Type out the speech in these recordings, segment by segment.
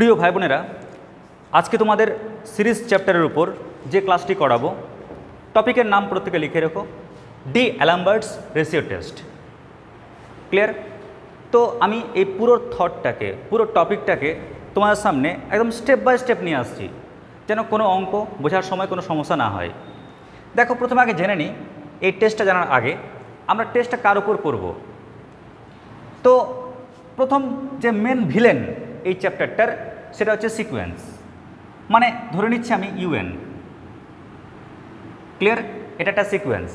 প্রিয় ভাই বোনেরা, আজকে তোমাদের সিরিজ চ্যাপ্টারের উপর যে ক্লাসটি করাবো, টপিকের নাম প্রত্যেকে লিখে রেখো, ডি অ্যালাম্বার্টস রেশিও টেস্ট। ক্লিয়ার? তো আমি এই পুরো থটটাকে, পুরো টপিকটাকে তোমাদের সামনে একদম স্টেপ বাই স্টেপ নিয়ে আসছি, যেন কোনো অঙ্ক বোঝার সময় কোনো সমস্যা না হয়। দেখো, প্রথমে আগে জেনে নিই, এই টেস্টটা জানার আগে আমরা টেস্টটা কার উপর করব। তো প্রথম যে মেন ভিলেন এই চ্যাপ্টারটার, সেটা হচ্ছে সিকোয়েন্স, মানে ধরে নিচ্ছি আমি ইউএন। ক্লিয়ার? এটা একটা সিকোয়েন্স।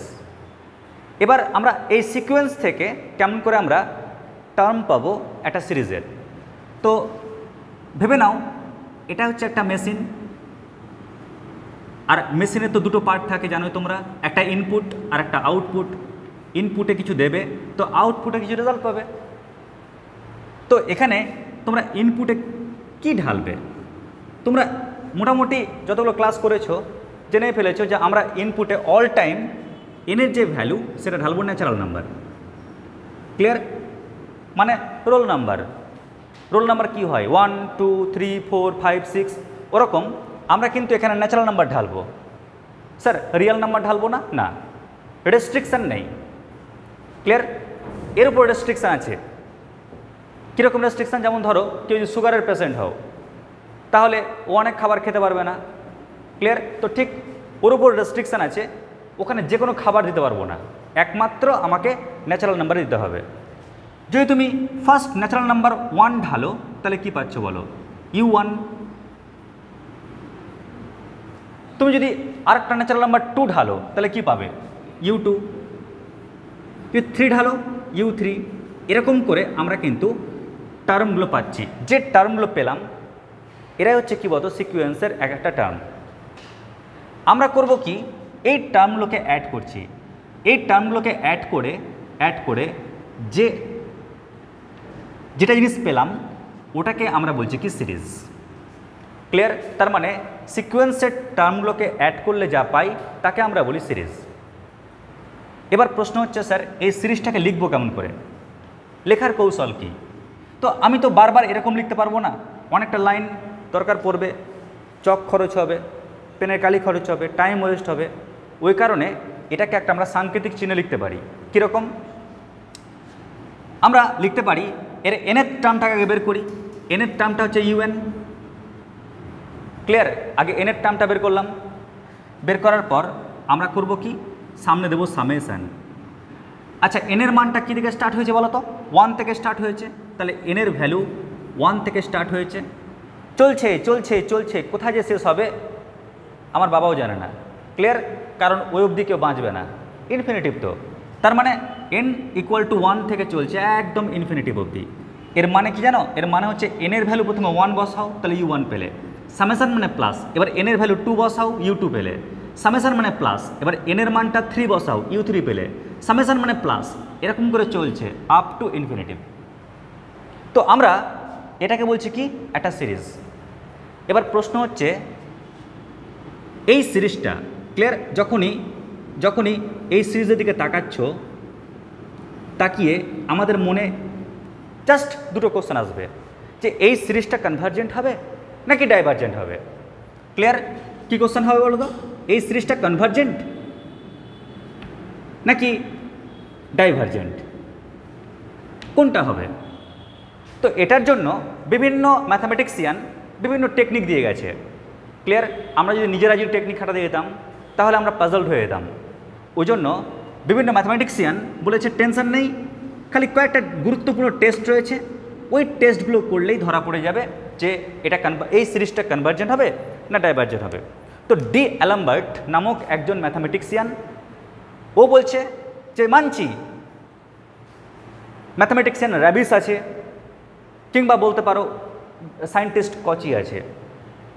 এবার আমরা এই সিকোয়েন্স থেকে কেমন করে আমরা টার্ম পাবো একটা সিরিজের। তো ভেবে নাও, এটা হচ্ছে একটা মেশিন, আর মেশিনের তো দুটো পার্ট থাকে জানোই তোমরা, একটা ইনপুট আর একটা আউটপুট। ইনপুটে কিছু দেবে, তো আউটপুটে কিছু রেজাল্ট পাবে। তো এখানে তোমরা ইনপুটে কি ঢালবে? তোমরা মোটামুটি যতগুলো ক্লাস করেছো জেনে ফেলেছো যে আমরা ইনপুটে অল টাইম এনের যে ভ্যালু সেটা ঢালবো ন্যাচারাল নাম্বার। ক্লিয়ার? মানে রোল নাম্বার। রোল নাম্বার কী হয়? 1 2 3 4 5 6, ওরকম আমরা কিন্তু এখানে ন্যাচারাল নাম্বার ঢালবো। স্যার, রিয়েল নাম্বার ঢালবো না? না, রেস্ট্রিকশান নেই। ক্লিয়ার? এর উপর রেস্ট্রিকশান আছে। কীরকম রেস্ট্রিকশান? যেমন ধরো, কেউ যদি সুগারের পেশেন্ট হও, তাহলে ও অনেক খাবার খেতে পারবে না। ক্লিয়ার? তো ঠিক ওর উপর রেস্ট্রিকশান আছে, ওখানে যে কোনো খাবার দিতে পারবো না, একমাত্র আমাকে ন্যাচারাল নাম্বার দিতে হবে। যদি তুমি ফার্স্ট ন্যাচারাল নাম্বার 1 ঢালো, তাহলে কি পাচ্ছ বলো? U1। তুমি যদি আরেকটা ন্যাচারাল নাম্বার 2 ঢালো, তাহলে কি পাবে? U2। যদি 3 ঢালো, U3। এরকম করে আমরা কিন্তু টার্মগুলো পাচ্ছি। যে টার্মগুলো পেলাম, এরাই হচ্ছে কি বলতো সিকোয়েন্সের এক একটা টার্ম। আমরা করব কি, এই টার্মগুলোকে অ্যাড করছি। এই টার্মগুলোকে অ্যাড করে যেটা জিনিস পেলাম ওটাকে আমরা বলছি কি সিরিজ। ক্লিয়ার? তার মানে সিকোয়েন্সের টার্মগুলোকে অ্যাড করলে যা পাই তাকে আমরা বলি সিরিজ। এবার প্রশ্ন হচ্ছে, স্যার এই সিরিজটাকে লিখবো কেমন করে? লেখার কৌশল কি? তো আমি তো বারবার এরকম লিখতে পারবো না, অনেকটা লাইন দরকার পড়বে, চক খরচ হবে, পেনের কালি খরচ হবে, টাইম ওয়েস্ট হবে। ওই কারণে এটাকে একটা আমরা সাংকেতিক চিহ্ন লিখতে পারি। কীরকম? আমরা লিখতে পারি, এর এনের টার্মটাকে আগে বের করি। এনের টার্মটা হচ্ছে ইউএন। ক্লিয়ার? আগে এনের টার্মটা বের করলাম। বের করার পর আমরা করব কি, সামনে দেবো সামেশন। আচ্ছা, এনের মানটা কী থেকে স্টার্ট হয়েছে বলো তো? 1 থেকে স্টার্ট হয়েছে, তাহলে এনের ভ্যালু 1 থেকে স্টার্ট হয়েছে, চলছে চলছে চলছে, কোথায় যে শেষ হবে আমার বাবাও জানে না। ক্লিয়ার? কারণ ওই অবধি কেউ বাঁচবে না, ইনফিনিটিভ তো। তার মানে n = 1 থেকে চলছে একদম ইনফিনিটিভ অবধি। এর মানে কি জানো? এর মানে হচ্ছে এনের ভ্যালু প্রথমে 1 বসাও, তাহলে U1 পেলে। সামেশন মানে প্লাস, এবার এনের ভ্যালু 2 বসাও, U2 পেলে। সামেশন মানে প্লাস, এবার এনের মানটা 3 বসাও, U3 পেলে। সামেশন মানে প্লাস, এরকম করে চলছে আপ টু ইনফিনিটিভ। তো আমরা এটাকে বলছি কি, একটা সিরিজ। এবার প্রশ্ন হচ্ছে, এই সিরিজটা ক্লিয়ার, যখনই এই সিরিজের দিকে তাকাচ্ছ, তাকিয়ে আমাদের মনে জাস্ট দুটো কোশ্চেন আসবে, যে এই সিরিজটা কনভার্জেন্ট হবে নাকি ডাইভার্জেন্ট হবে। ক্লিয়ার? কী কোশ্চেন হবে বলো তো? এই সিরিজটা কনভার্জেন্ট নাকি ডাইভার্জেন্ট, কোনটা হবে? তো এটার জন্য বিভিন্ন ম্যাথামেটিক্সিয়ান বিভিন্ন টেকনিক দিয়ে গেছে। ক্লিয়ার? আমরা যদি নিজেরা যদি টেকনিক খাটাতে যেতাম, তাহলে আমরা পাজলড হয়ে যেতাম। ওই জন্য বিভিন্ন ম্যাথামেটিক্সিয়ান বলেছে টেনশন নেই, খালি কয়েকটা গুরুত্বপূর্ণ টেস্ট রয়েছে, ওই টেস্টগুলো করলেই ধরা পড়ে যাবে যে এটা এই সিরিজটা কনভার্জেন্ট হবে না ডাইভার্জেন্ট হবে। তো ডি অ্যালাম্বার্ট নামক একজন ম্যাথামেটিক্সিয়ান, ও বলছে যে মানছি ম্যাথামেটিক্সিয়ান র্যাবিস আছে, কিংবা বলতে পারো সায়েন্টিস্ট কচি আছে,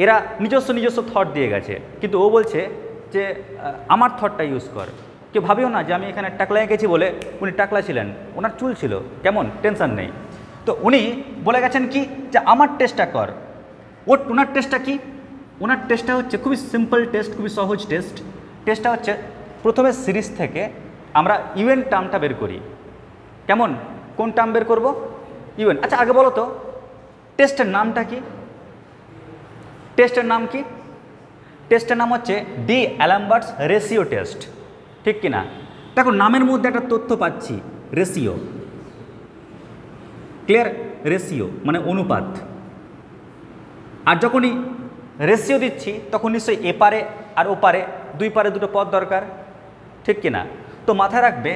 এরা নিজস্ব থট দিয়ে গেছে, কিন্তু ও বলছে যে আমার থটটা ইউজ কর। কেউ ভাবিও না যে আমি এখানে টাকলা এঁকেছি বলে উনি টাকলা ছিলেন, ওনার চুল ছিল কেমন, টেনশন নেই। তো উনি বলে গেছেন কি, যে আমার টেস্টটা কর। ওনার টেস্টটা কি? ওনার টেস্টটা হচ্ছে খুবই সিম্পল টেস্ট, খুবই সহজ টেস্ট। টেস্টটা হচ্ছে প্রথমে সিরিজ থেকে আমরা ইউএন টার্মটা বের করি। কেমন? কোন টার্ম বের করব? ইউএন। আচ্ছা, আগে বলো তো টেস্টের নামটা কি? টেস্টের নাম কি? টেস্টের নাম হচ্ছে ডি অ্যালাম্বার্টস রেশিও টেস্ট, ঠিক কি না? দেখো নামের মধ্যে একটা তথ্য পাচ্ছি, রেশিও। ক্লিয়ার? রেশিও মানে অনুপাত। আর যখনই রেশিও দিচ্ছি তখন নিশ্চয়ই এপারে আর ওপারে দুই পারে দুটো পদ দরকার, ঠিক কি না? তো মাথায় রাখবে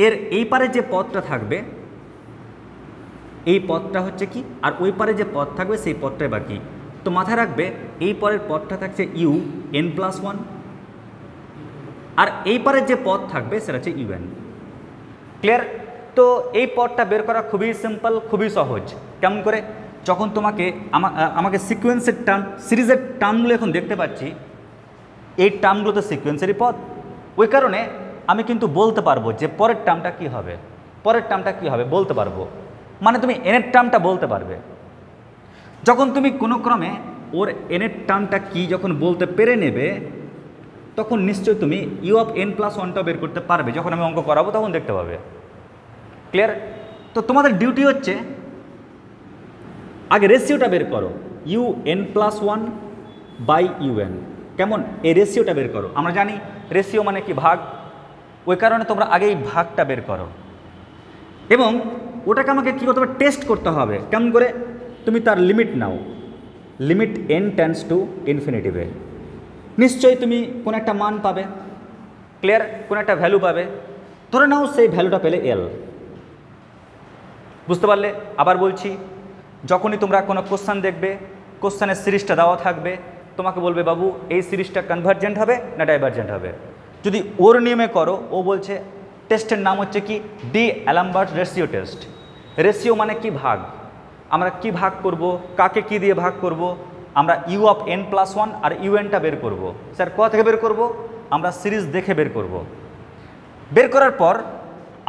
এর এই পারে যে পদটা থাকবে এই পদটা হচ্ছে কি, আর ওই পারে যে পদ থাকবে সেই পদটাই বাকি। তো মাথায় রাখবে এই পরের পদটা থাকছে ইউ এন প্লাস ওয়ান, আর এই পারের যে পদ থাকবে সেটা হচ্ছে ইউ এন। ক্লিয়ার? তো এই পদটা বের করা খুবই সিম্পল, খুবই সহজ। কেমন করে? যখন তোমাকে আমাকে সিকোয়েন্সের টার্ম, সিরিজের টার্মগুলো এখন দেখতে পাচ্ছি, এই টার্মগুলো তো সিকোয়েন্সেরই পদ, ওই কারণে আমি কিন্তু বলতে পারবো যে পরের টার্মটা কী হবে, পরের টার্মটা কী হবে বলতে পারবো। মানে তুমি এনের টার্মটা বলতে পারবে। যখন তুমি কোনো ক্রমে ওর এনের টার্মটা কী যখন বলতে পেরে নেবে, তখন নিশ্চয়ই তুমি ইউ অফ এন প্লাস ওয়ানটাও বের করতে পারবে। যখন আমি অঙ্ক করাবো তখন দেখতে পাবে। ক্লিয়ার? তো তোমাদের ডিউটি হচ্ছে আগে রেশিওটা বের করো, U N plus one by U N. কেমন? এই রেশিওটা বের করো। আমরা জানি রেশিও মানে কি? ভাগ। ওই কারণে তোমরা আগে এই ভাগটা বের করো, এবং ওটাকে আমাকে কী করতে হবে? টেস্ট করতে হবে। কেমন করে? তুমি তার লিমিট নাও, লিমিট এন টেন্ডস টু ইনফিনিটিভে। নিশ্চয়ই তুমি কোনো একটা মান পাবে। ক্লিয়ার? কোনো একটা ভ্যালু পাবে। ধরে নাও সেই ভ্যালুটা পেলে এল। বুঝতে পারলে? আবার বলছি, যখনই তোমরা কোনো কোশ্চেন দেখবে, কোশ্চেনের সিরিজটা দেওয়া থাকবে, তোমাকে বলবে বাবু এই সিরিজটা কনভার্জেন্ট হবে না ডাইভার্জেন্ট হবে। যদি ওর নিয়মে করো, ও বলছে টেস্টের নাম হচ্ছে কি? D'Alembert ratio test. Ratio মানে কি? ভাগ। আমরা কি ভাগ করব? কাকে কি দিয়ে ভাগ করব? আমরা U of N plus one আর ইউ এনটা বের করব। স্যার কোথা থেকে বের করব? আমরা সিরিজ দেখে বের করব। বের করার পর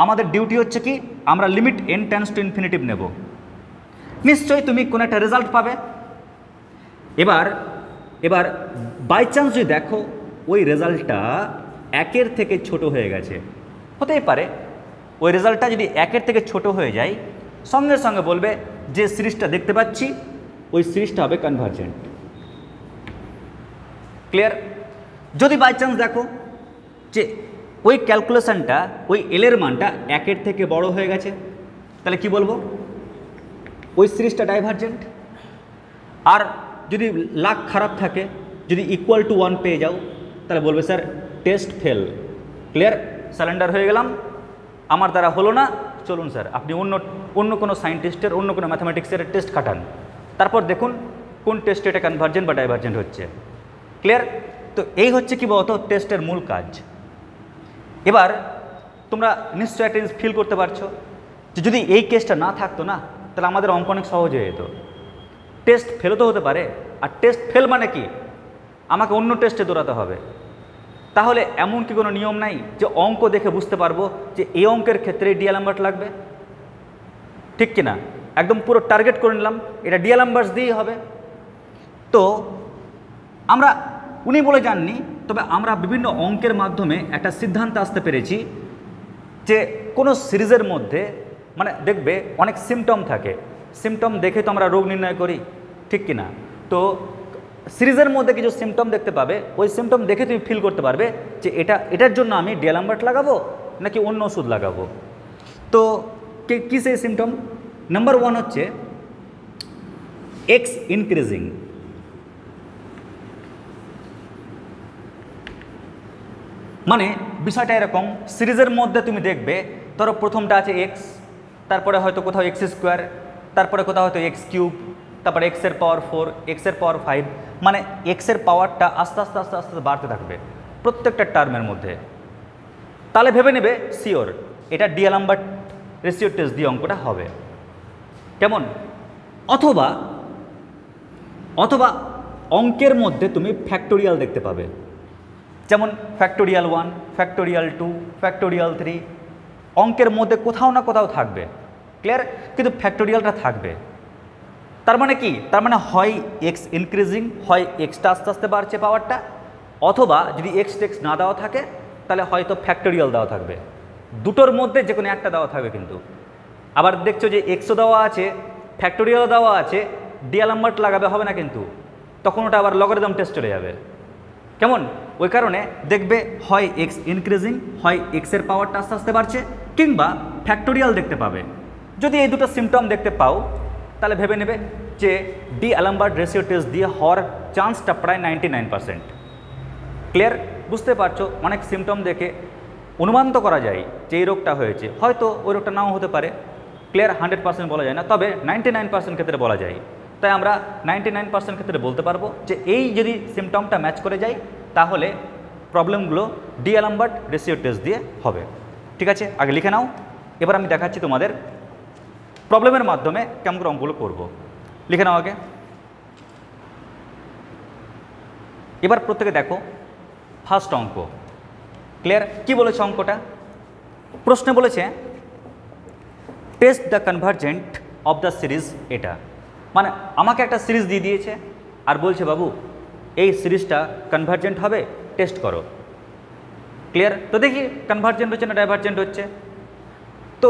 আমাদের ডিউটি হচ্ছে কি? আমরা limit n tends to infinitive নেব। নিশ্চয়ই তুমি কোনো একটা রেজাল্ট পাবে। এবার বাই চান্স যদি দেখো ওই রেজাল্টটা একের থেকে ছোট হয়ে গেছে, হতেই পারে ওই রেজাল্টটা যদি একের থেকে ছোট হয়ে যায়, সঙ্গে সঙ্গে বলবে যে সিরিজটা দেখতে পাচ্ছি ওই সিরিজটা হবে কনভার্জেন্ট। ক্লিয়ার? যদি বাই চান্স দেখো যে ওই ক্যালকুলেশনটা, ওই এলের মানটা একের থেকে বড় হয়ে গেছে, তাহলে কি বলবো? ওই সিরিজটা ডাইভার্জেন্ট। আর যদি লাক খারাপ থাকে, যদি ইকুয়াল টু ওয়ান পেয়ে যাও, তাহলে বলবে sir test fail. Clear? Surrender হয়ে গেলাম, আমার দ্বারা হলো না, চলুন স্যার আপনি অন্য কোনো সায়েন্টিস্টের, অন্য কোনো ম্যাথামেটিক্সের টেস্ট খাটান, তারপর দেখুন কোন টেস্টে এটা কনভার্জেন্ট বা ডাইভার্জেন্ট হচ্ছে। ক্লিয়ার? তো এই হচ্ছে কি বলতো টেস্টের মূল কাজ। এবার তোমরা নিশ্চয়ই একটা জিনিস ফিল করতে পারছো যে যদি এই কেসটা না থাকতো না, তাহলে আমাদের অঙ্ক অনেক সহজ হয়ে যেত। টেস্ট ফেলও তো হতে পারে, আর টেস্ট ফেল মানে কি? আমাকে অন্য টেস্টে দৌড়াতে হবে। তাহলে এমন কি কোনো নিয়ম নাই যে অঙ্ক দেখে বুঝতে পারবো যে এই অঙ্কের ক্ষেত্রে ডি অ্যালাম্বার্ট লাগবে? ঠিক কি না? একদম পুরো টার্গেট করে নিলাম এটা ডি অ্যালাম্বার্টস দিয়েই হবে। তো আমরা, উনি বলে যাননি, তবে আমরা বিভিন্ন অঙ্কের মাধ্যমে একটা সিদ্ধান্তে আসতে পেরেছি যে কোনো সিরিজের মধ্যে, মানে দেখবে অনেক সিমটম থাকে, সিমটম দেখে তো আমরা রোগ নির্ণয় করি, ঠিক কি না? তো সিরিজের মধ্যে কিছু সিমটম দেখতে পাবে, ওই সিমটম দেখে তুমি ফিল করতে পারবে যে এটার জন্য আমি ডি অ্যালাম্বার্ট লাগাবো নাকি অন্য ওষুধ লাগাবো। তো কী সেই সিমটম? নাম্বার ওয়ান হচ্ছে এক্স ইনক্রিজিং। মানে বিষয়টা এরকম, সিরিজের মধ্যে তুমি দেখবে ধরো প্রথমটা আছে এক্স, তারপরে হয়তো কোথাও এক্স স্কোয়ার, তারপরে কোথাও হয়তো এক্স কিউব, তারপরে এক্সের পাওয়ার 4, এক্সের পাওয়ার 5, মানে এক্সের পাওয়ারটা আস্তে আস্তে আস্তে আস্তে বাড়তে থাকবে প্রত্যেকটা টার্মের মধ্যে। তাহলে ভেবে নেবে শিওর এটা ডি অ্যালাম্বার্ট রেশিও টেস্ট দিয়ে অঙ্কটা হবে। কেমন? অথবা অঙ্কের মধ্যে তুমি ফ্যাক্টোরিয়াল দেখতে পাবে, যেমন ফ্যাক্টোরিয়াল 1, ফ্যাক্টোরিয়াল 2, ফ্যাক্টোরিয়াল 3 অঙ্কের মধ্যে কোথাও না কোথাও থাকবে। ক্লিয়ার? কিন্তু ফ্যাক্টোরিয়ালটা থাকবে। তার মানে কি? তার মানে হয় এক্স ইনক্রিজিং, হয় এক্সটা আস্তে আস্তে বাড়ছে পাওয়ারটা, অথবা যদি এক্স না দেওয়া থাকে তাহলে হয়তো ফ্যাক্টোরিয়াল দেওয়া থাকবে। দুটোর মধ্যে যে কোনো একটা দেওয়া থাকবে। কিন্তু আবার দেখছো যে এক্সও দেওয়া আছে, ফ্যাক্টোরিয়ালও দেওয়া আছে, ডি অ্যালাম্বার্ট লাগাবে হবে না কিন্তু। তখন ওটা আবার লগারিদম টেস্ট চলে যাবে। কেমন? ওই কারণে দেখবে হয় এক্স ইনক্রিজিং, হয় এক্সের পাওয়ারটা আস্তে আস্তে বাড়ছে, কিংবা ফ্যাক্টোরিয়াল দেখতে পাবে। যদি এই দুটো সিমটম দেখতে পাও তাহলে ভেবে নেবে যে ডি অ্যালামবার্ট রেশিও টেস্ট দিয়ে হওয়ার চান্সটা প্রায় 99%। ক্লিয়ার? বুঝতে পারছো, অনেক সিমটম দেখে অনুমান তো করা যায় যে এই রোগটা হয়েছে, হয়তো ওই রোগটা নাও হতে পারে। ক্লিয়ার? 100% বলা যায় না, তবে 99% ক্ষেত্রে বলা যায়। তাই আমরা 99% ক্ষেত্রে বলতে পারবো যে এই যদি সিমটমটা ম্যাচ করে যায় তাহলে প্রবলেমগুলো ডি অ্যালামবার্ট রেশিও টেস্ট দিয়ে হবে। ঠিক আছে, আগে লিখে নাও। এবার আমি দেখাচ্ছি তোমাদের প্রবলেমের মাধ্যমে কেমন করে অঙ্কগুলো করবো। লিখে নাও আগে। এবার প্রত্যেকে দেখো ফার্স্ট অঙ্ক। ক্লিয়ার? কি বলেছে অঙ্কটা? প্রশ্নে বলেছে test the convergent of the series. এটা মানে আমাকে একটা সিরিজ দিয়ে দিয়েছে আর বলছে বাবু এই সিরিজটা কনভার্জেন্ট হবে, টেস্ট করো। ক্লিয়ার? তো দেখি কনভার্জেন্ট হচ্ছে না ডাইভার্জেন্ট হচ্ছে। তো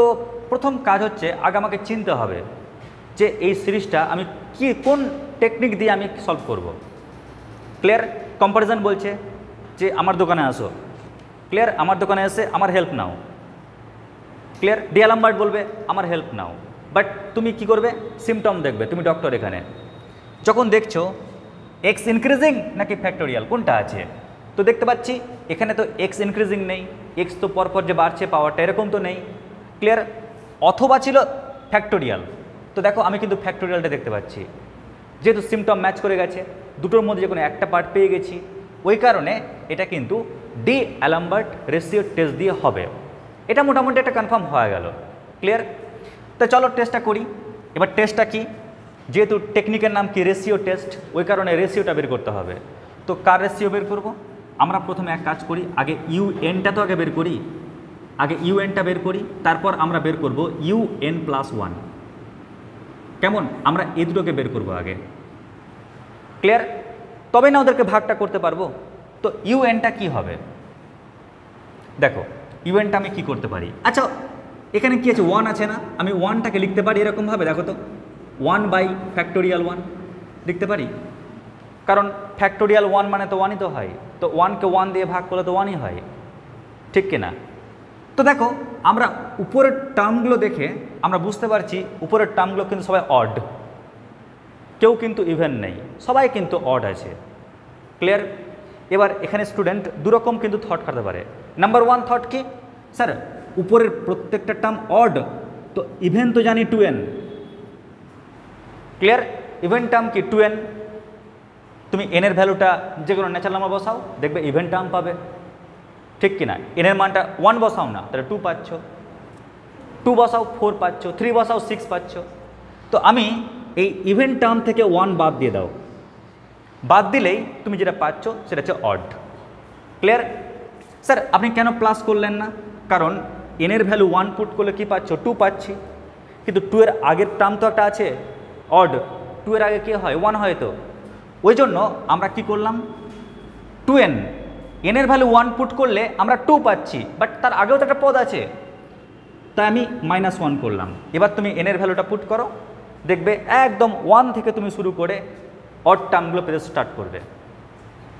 প্রথম কাজ হচ্ছে আগে আমাকে চিনতে হবে যে এই সিরিজটা আমি কোন টেকনিক দিয়ে আমি সলভ করব। ক্লিয়ার? কম্পারিজন বলছে যে আমার দোকানে আসো। ক্লিয়ার? আমার দোকানে এসে আমার হেল্প নাও। ক্লিয়ার? ডি অ্যালামবার্ট বলবে আমার হেল্প নাও। বাট তুমি কি করবে? সিমটম দেখবে, তুমি ডক্টর। এখানে যখন দেখছো এক্স ইনক্রিজিং নাকি ফ্যাক্টোরিয়াল কোনটা আছে, তো দেখতে পাচ্ছি এখানে তো এক্স ইনক্রিজিং নেই, এক্স তো পরপর যে বাড়ছে পাওয়ারটা এরকম তো নেই। ক্লিয়ার? অথবা ছিল ফ্যাক্টোরিয়াল। তো দেখো আমি কিন্তু ফ্যাক্টোরিয়ালটা দেখতে পাচ্ছি, যেহেতু সিমটম ম্যাচ করে গেছে, দুটোর মধ্যে যে কোনো একটা পার্ট পেয়ে গেছি, ওই কারণে এটা কিন্তু ডি অ্যালামবার্ট রেশিও টেস্ট দিয়ে হবে। এটা মোটামুটি একটা কনফার্ম হয়ে গেল। ক্লিয়ার? তো চলো টেস্টটা করি। এবার টেস্টটা কি, যেহেতু টেকনিকের নাম কি রেশিও টেস্ট, ওই কারণে রেশিওটা বের করতে হবে। তো কার রেশিও বের করব? আমরা প্রথমে এক কাজ করি, আগে ইউএনটা তো আগে বের করি। আগে ইউএনটা বের করি, তারপর আমরা বের করব UN+1। কেমন? আমরা এই দুটোকে বের করব আগে। ক্লিয়ার? তবে না ওদেরকে ভাগটা করতে পারবো। তো ইউএনটা কি হবে দেখো, ইউএনটা আমি কি করতে পারি? আচ্ছা এখানে কি আছে? 1 আছে না? আমি 1টাকে লিখতে পারি এরকমভাবে, দেখো তো 1/1 লিখতে পারি, কারণ ফ্যাক্টোরিয়াল 1 মানে তো 1ই তো হয়। তো 1কে 1 দিয়ে ভাগ করলে তো 1ই হয়, ঠিক কিনা? তো দেখো আমরা উপরের টার্মগুলো দেখে আমরা বুঝতে পারছি উপরের টার্মগুলো কিন্তু সবাই অড, কেউ কিন্তু ইভেন নেই, সবাই কিন্তু অড আছে। ক্লিয়ার? এবার এখানে স্টুডেন্ট দুরকম কিন্তু থট খাটাতে পারে। নাম্বার 1 থট কি, স্যার উপরের প্রত্যেকটা টার্ম অড, তো ইভেন তো জানি 2n। ক্লিয়ার? ইভেন টার্ম কি 2n। তুমি এনের ভ্যালুটা যে কোনো ন্যাচারাল নাম্বার বসাও, দেখবে ইভেন টার্ম পাবে, ঠিক কিনা? এনের মানটা 1 বসাও না, তাহলে 2 পাচ্ছ, 2 বসাও 4 পাচ্ছ, 3 বসাও 6 পাচ্ছ। তো আমি এই ইভেন টার্ম থেকে 1 বাদ দিয়ে দাও, বাদ দিলেই তুমি যেটা পাচ্ছ সেটা হচ্ছে অড। ক্লিয়ার? স্যার আপনি কেন প্লাস করলেন না? কারণ এনের ভ্যালু 1 পুট করলে কি পাচ্ছ? 2 পাচ্ছি, কিন্তু 2 এর আগের টার্ম তো একটা আছে অড, 2 এর আগে কি হয়? 1 হয়। তো ওই জন্য আমরা কি করলাম, 2n, এনের ভ্যালু 1 পুট করলে আমরা 2 পাচ্ছি, বাট তার আগেও তো একটা পদ আছে, তাই আমি -1 করলাম। এবার তুমি এনের ভ্যালুটা পুট করো, দেখবে একদম 1 থেকে তুমি শুরু করে অড টার্মগুলো পেতে স্টার্ট করবে।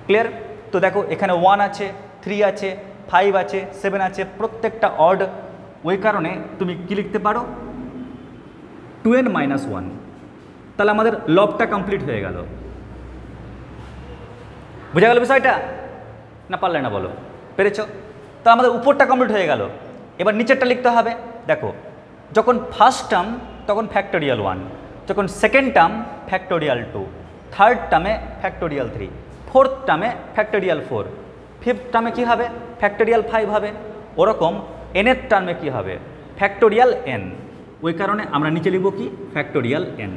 ক্লিয়ার? তো দেখো এখানে 1 আছে, 3 আছে, 5 আছে, 7 আছে, প্রত্যেকটা অড। ওই কারণে তুমি কি লিখতে পারো? 2n-1। তাহলে আমাদের লবটা কমপ্লিট হয়ে গেল। বুঝা গেল বিষয়টা? না পারলে না বলো? পেরেছ? তো আমাদের উপরটা কমপ্লিট হয়ে গেল। এবার নিচেরটা লিখতে হবে। দেখো যখন ফার্স্ট টার্ম তখন ফ্যাক্টোরিয়াল 1, যখন সেকেন্ড টার্ম ফ্যাক্টোরিয়াল 2, থার্ড টার্মে ফ্যাক্টোরিয়াল 3, ফোর্থ টার্মে ফ্যাক্টোরিয়াল 4, ফিফথ টার্মে কী হবে? ফ্যাক্টোরিয়াল 5 হবে। ওরকম এনের টার্মে কী হবে? Factorial n। ওই কারণে আমরা নিচে লিখব কি? Factorial n।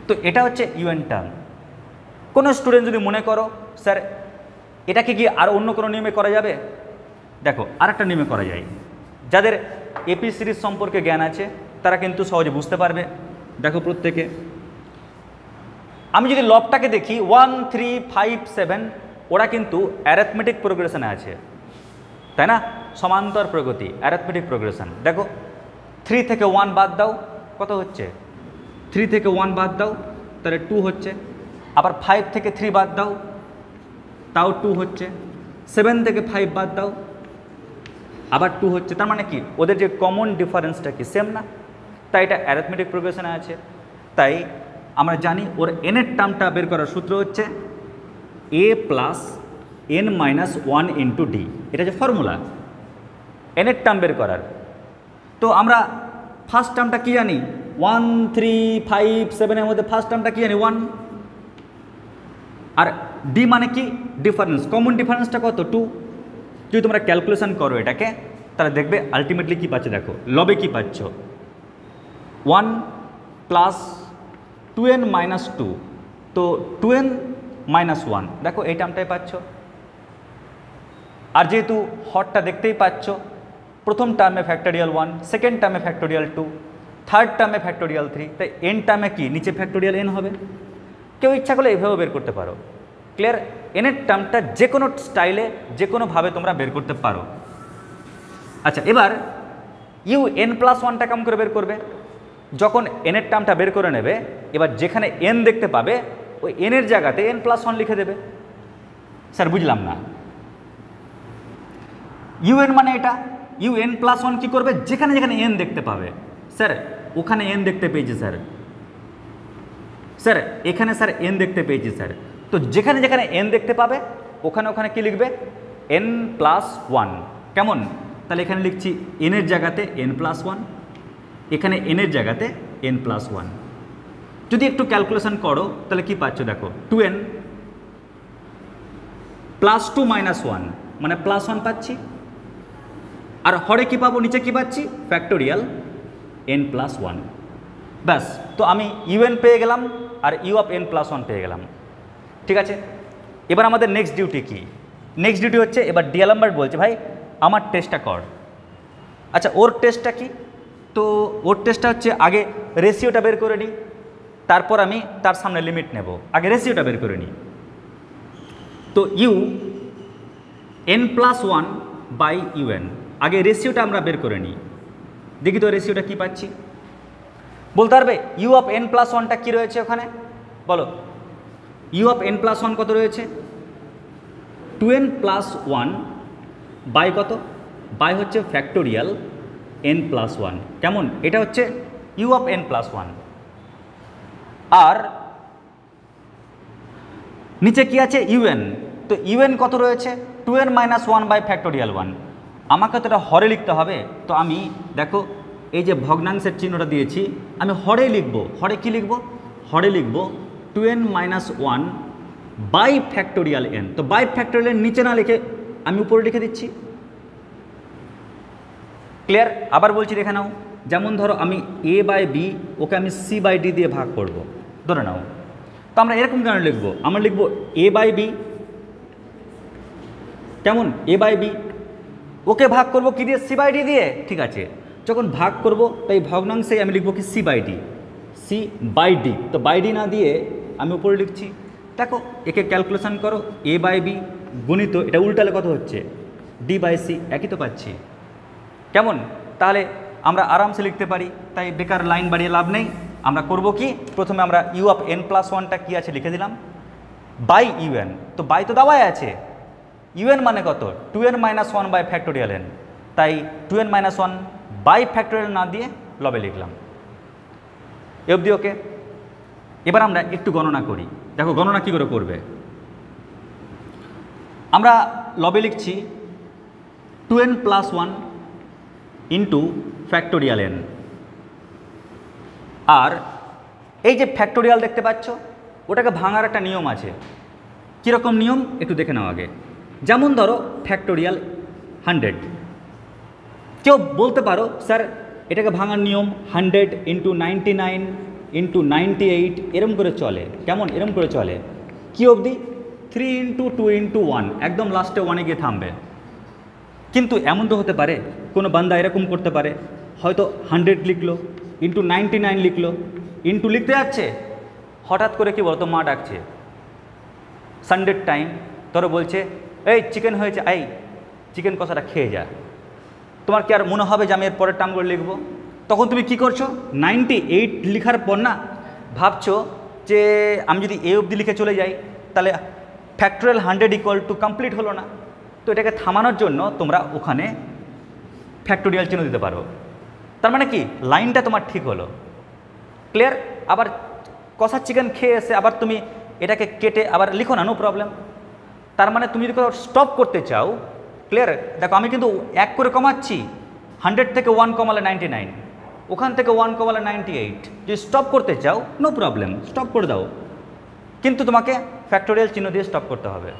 তো এটা হচ্ছে ইউএন টার্ম। কোনো স্টুডেন্ট যদি মনে করো স্যার এটাকে কি আর অন্য কোনো নিয়মে করা যাবে? দেখো আরেকটা নিয়মে করা যায়। যাদের এপি সিরিজ সম্পর্কে জ্ঞান আছে তারা কিন্তু সহজে বুঝতে পারবে। দেখো প্রত্যেকে, আমি যদি লবটাকে দেখি 1, 3, 5, 7, ওরা কিন্তু অ্যারিথমেটিক প্রোগ্রেশনে আছে, তাই না? সমান্তর প্রগতি, অ্যারিথমেটিক প্রোগ্রেশন। দেখো 3 থেকে 1 বাদ দাও, কত হচ্ছে? 3 থেকে 1 বাদ দাও, তাহলে 2 হচ্ছে। আবার 5 থেকে 3 বাদ দাও, তাও 2 হচ্ছে। 7 থেকে 5 বাদ দাও, আবার 2 হচ্ছে। তার মানে কি ওদের যে কমন ডিফারেন্সটা কি সেম না? তাই এটা অ্যারিথমেটিক প্রোগ্রেশনে আছে। তাই আমরা জানি ওর এনের টার্মটা বের করার সূত্র হচ্ছে a plus n minus 1 into D. এটা যে ফর্মুলা এনের টার্ম বের করার। তো আমরা ফার্স্ট টার্মটা কি জানি? 1 3 5 7 এর মধ্যে ফার্স্ট টার্মটা কি জানি? 1। আর ডি মানে কি? ডিফারেন্স। কমন ডিফারেন্সটা কত? 2। যদি তোমরা ক্যালকুলেশন করো এটাকে, তাহলে দেখবে আলটিমেটলি কি পাচ্ছ। দেখো লবে কি পাচ্ছ, 1 প্লাস 2n মাইনাস 2, তো 2n মাইনাস 1, দেখো এই টার্মটাই পাচ্ছ। আর যেহেতু হরটা দেখতেই পাচ্ছ, প্রথম টার্মে ফ্যাক্টোরিয়াল 1, সেকেন্ড টার্মে ফ্যাক্টোরিয়াল 2, থার্ড টার্মে ফ্যাক্টোরিয়াল 3, তাই এন টার্মে কি নিচে ফ্যাক্টোরিয়াল n হবে। কেউ ইচ্ছা করলে এইভাবেও বের করতে পারো। ক্লিয়ার? এনের টার্মটা যে কোনো স্টাইলে যে কোনোভাবে তোমরা বের করতে পারো। আচ্ছা, এবার ইউ এন প্লাস 1টা কেমন করে বের করবে? যখন এনের টার্মটা বের করে নেবে, এবার যেখানে এন দেখতে পাবে ওই এনের জায়গাতে n প্লাস 1 লিখে দেবে। স্যার বুঝলাম না। ইউএন মানে এটা, ইউএন প্লাস 1 কী করবে? যেখানে যেখানে এন দেখতে পাবে। স্যার ওখানে এন দেখতে পেয়েছি স্যার, স্যার এখানে স্যার এন দেখতে পেয়েছি স্যার। তো যেখানে যেখানে এন দেখতে পাবে ওখানে ওখানে কি লিখবে? N plus 1। কেমন? তাহলে এখানে লিখছি এনের জায়গাতে n প্লাস 1, এখানে এনের জায়গাতে n প্লাস 1। যদি একটু ক্যালকুলেশন করো তাহলে কি পাচ্ছ? দেখো 2n প্লাস 2 মাইনাস 1 মানে প্লাস 1 পাচ্ছি। আর হরে কি পাবো? নিচে কি পাচ্ছি? Factorial n plus 1। ব্যাস, তো আমি ইউএন পেয়ে গেলাম আর ইউ অফ n প্লাস 1 পেয়ে গেলাম। ঠিক আছে, এবার আমাদের নেক্সট ডিউটি কি? নেক্সট ডিউটি হচ্ছে এবার ডিএলএমবার্ট বলছে ভাই আমার টেস্টটা কর। আচ্ছা, ওর টেস্টটা কি? তো ওর টেস্টটা হচ্ছে আগে রেশিওটা বের করে নিই, তারপর আমি তার সামনে লিমিট নেব। আগে রেশিওটা বের করে নিই। তো U N plus 1 by U N, আগে রেশিওটা আমরা বের করে নিই। দেখি তো রেশিওটা কী পাচ্ছি। বলতে পারবে ইউ অফ এন প্লাস 1টা কী রয়েছে ওখানে? বলো, ইউ অফ এন প্লাস 1 কত রয়েছে? 2n প্লাস 1 বাই কত? বাই হচ্ছে ফ্যাক্টোরিয়াল n প্লাস 1। কেমন? এটা হচ্ছে ইউ অফ n প্লাস 1। আর নিচে কি আছে? ইউএন। তো ইউএন কত রয়েছে? 2n minus 1 by factorial 1। আমাকে তো এটা হরে লিখতে হবে। তো আমি দেখো এই যে ভগ্নাংশের চিহ্নটা দিয়েছি, আমি হরে লিখব। হরে কি লিখব? হরে লিখব 2n minus 1 by factorial n। তো বাই ফ্যাক্টোরিয়াল n নিচে না লিখে আমি উপরে লিখে দিচ্ছি। ক্লিয়ার? আবার বলছি দেখে নাও। যেমন ধরো আমি a বাই বি, ওকে আমি c বাই ডি দিয়ে ভাগ করব, ধরে নাও। তো আমরা এরকম কেন লিখবো? আমরা লিখব a বাই বি। কেমন? a বাই বি, ওকে ভাগ করব কি দিয়ে? c বাই ডি দিয়ে। ঠিক আছে, যখন ভাগ করব তাই ভগ্নাংশে আমি লিখব কি? c by D. c by D, তো বাই ডি না দিয়ে আমি উপরে লিখছি। দেখো একে ক্যালকুলেশন করো, a বাই বি গুণিত এটা উল্টালে কত হচ্ছে? d বাই c, একই তো পাচ্ছি। কেমন? তাহলে আমরা আরামসে লিখতে পারি, তাই বেকার লাইন বাড়িয়ে লাভ নেই। আমরা করব কি? প্রথমে আমরা ইউ অফ এন প্লাস 1টা কী আছে লিখে দিলাম, বাই ইউএন। তো বাই তো দেওয়াই আছে, ইউএন মানে কত? 2n minus 1 by factorial n। তাই 2n মাইনাস 1 বাই ফ্যাক্টোরিয়াল না দিয়ে লবে লিখলাম। এ অবধি ওকে? এবার আমরা একটু গণনা করি। দেখো গণনা কী করে করবে। আমরা লবে লিখছি 2n plus 1 into factorial n। আর এই যে ফ্যাক্টোরিয়াল দেখতে পাচ্ছ, ওটাকে ভাঙার একটা নিয়ম আছে। কীরকম নিয়ম একটু দেখে নাও আগে। যেমন ধরো ফ্যাক্টোরিয়াল 100, কেউ বলতে পারো স্যার এটাকে ভাঙার নিয়ম 100 ইন্টু 99 ইন্টু 98 এরম করে চলে। কেমন? এরম করে চলে কি অবধি? 3 ইন্টু 2 ইন্টু 1, একদম লাস্টে 1-এ গিয়ে থামবে। কিন্তু এমন তো হতে পারে কোনো বান্দা এরকম করতে পারে, হয়তো 100 লিখলো ইন্টু 99 লিখলো, ইন্টু লিখতে যাচ্ছে, হঠাৎ করে কি বলতো মা ডাকছে সানডের টাইম, তোরা বলছে এই চিকেন হয়েছে, এই চিকেন কষাটা খেয়ে যা। তোমার কি আর মনে হবে যে আমি এর পরের টার্মগুলো লিখবো? তখন তুমি কি করছো? 98 লিখার পর না ভাবছো যে আমি যদি এ অবধি লিখে চলে যাই তাহলে ফ্যাক্টোরিয়াল 100 ইকুয়াল টু কমপ্লিট হলো না। তো এটাকে থামানোর জন্য তোমরা ওখানে ফ্যাক্টোরিয়াল চিহ্ন দিতে পারো। তার মানে কি লাইনটা তোমার ঠিক হলো। ক্লিয়ার? আবার কষা চিকেন খেয়ে এসে আবার তুমি এটাকে কেটে আবার লিখো না, নো প্রবলেম। তার মানে তুমি যদি স্টপ করতে চাও, ক্লিয়ার? দেখো আমি কিন্তু 1 করে কমাচ্ছি, 100 থেকে 1 কমালে 99, ওখান থেকে 1 কমালে 98। যদি স্টপ করতে চাও নো প্রবলেম, স্টপ করে দাও, কিন্তু তোমাকে ফ্যাক্টোরিয়াল চিহ্ন দিয়ে স্টপ করতে হবে।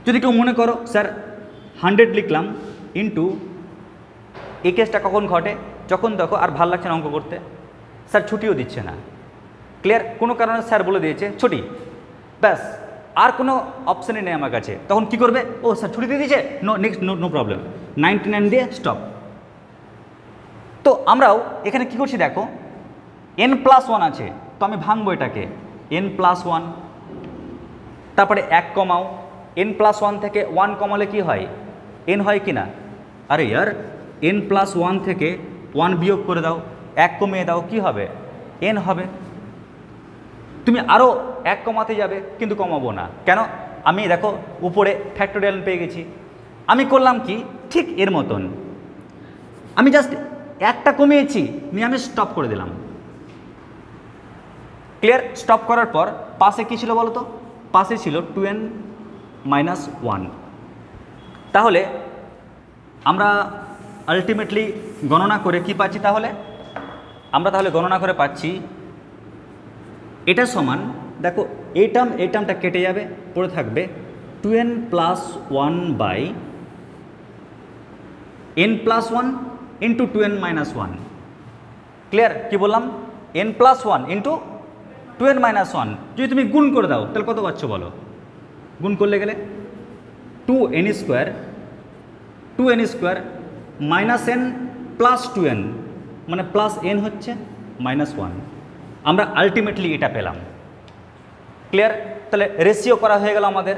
যদি কেউ মনে করো স্যার 100 লিখলাম ইন্টু, এই কেসটা কখন ঘটে? যখন দেখো আর ভাল লাগছে না অঙ্ক করতে, স্যার ছুটিও দিচ্ছে না। ক্লিয়ার? কোনো কারণে স্যার বলে দিয়েছে ছুটি, ব্যাস আর কোনো অপশানই নেই আমার কাছে, তখন কি করবে? ও স্যার ছুটি দিয়ে দিয়েছে, নো নেক্সট, নো প্রবলেম, 99 দিয়ে স্টপ। তো আমরাও এখানে কি করছি দেখো, n+1 আছে, তো আমি ভাঙবো এটাকে n+1, তারপরে 1 কমাও, n+1 থেকে 1 কমালে কি হয়? n হয় কি না? আরে ইয়ার, n+1 থেকে 1 বিয়োগ করে দাও, 1 কমিয়ে দাও, কি হবে? n হবে। তুমি আরও 1 কমাতে যাবে, কিন্তু কমাবো না, কেন? আমি দেখো উপরে ফ্যাক্টোরিয়াল পেয়ে গেছি। আমি করলাম কি ঠিক এর মতন, আমি জাস্ট 1টা কমিয়েছি, নিয়ে আমি স্টপ করে দিলাম। ক্লিয়ার? স্টপ করার পর পাশে কী ছিল বলো তো? পাশে ছিল 2n-1। তাহলে আমরা আলটিমেটলি গণনা করে কি পাচ্ছি? তাহলে আমরা গণনা করে পাচ্ছি এটা সমান, দেখো এই টার্মটা কেটে যাবে, পড়ে থাকবে 2n+1/n+1 ইন্টু 2n-1। ক্লিয়ার? কি বললাম? n+1 into 2n-1। যদি তুমি গুণ করে দাও তাহলে কত পাচ্ছ বলো? গুণ করলে গেলে 2n² minus n plus 2n, মানে প্লাস n হচ্ছে -1। আমরা আলটিমেটলি এটা পেলাম। ক্লিয়ার? তাহলে রেশিও করা হয়ে গেল আমাদের।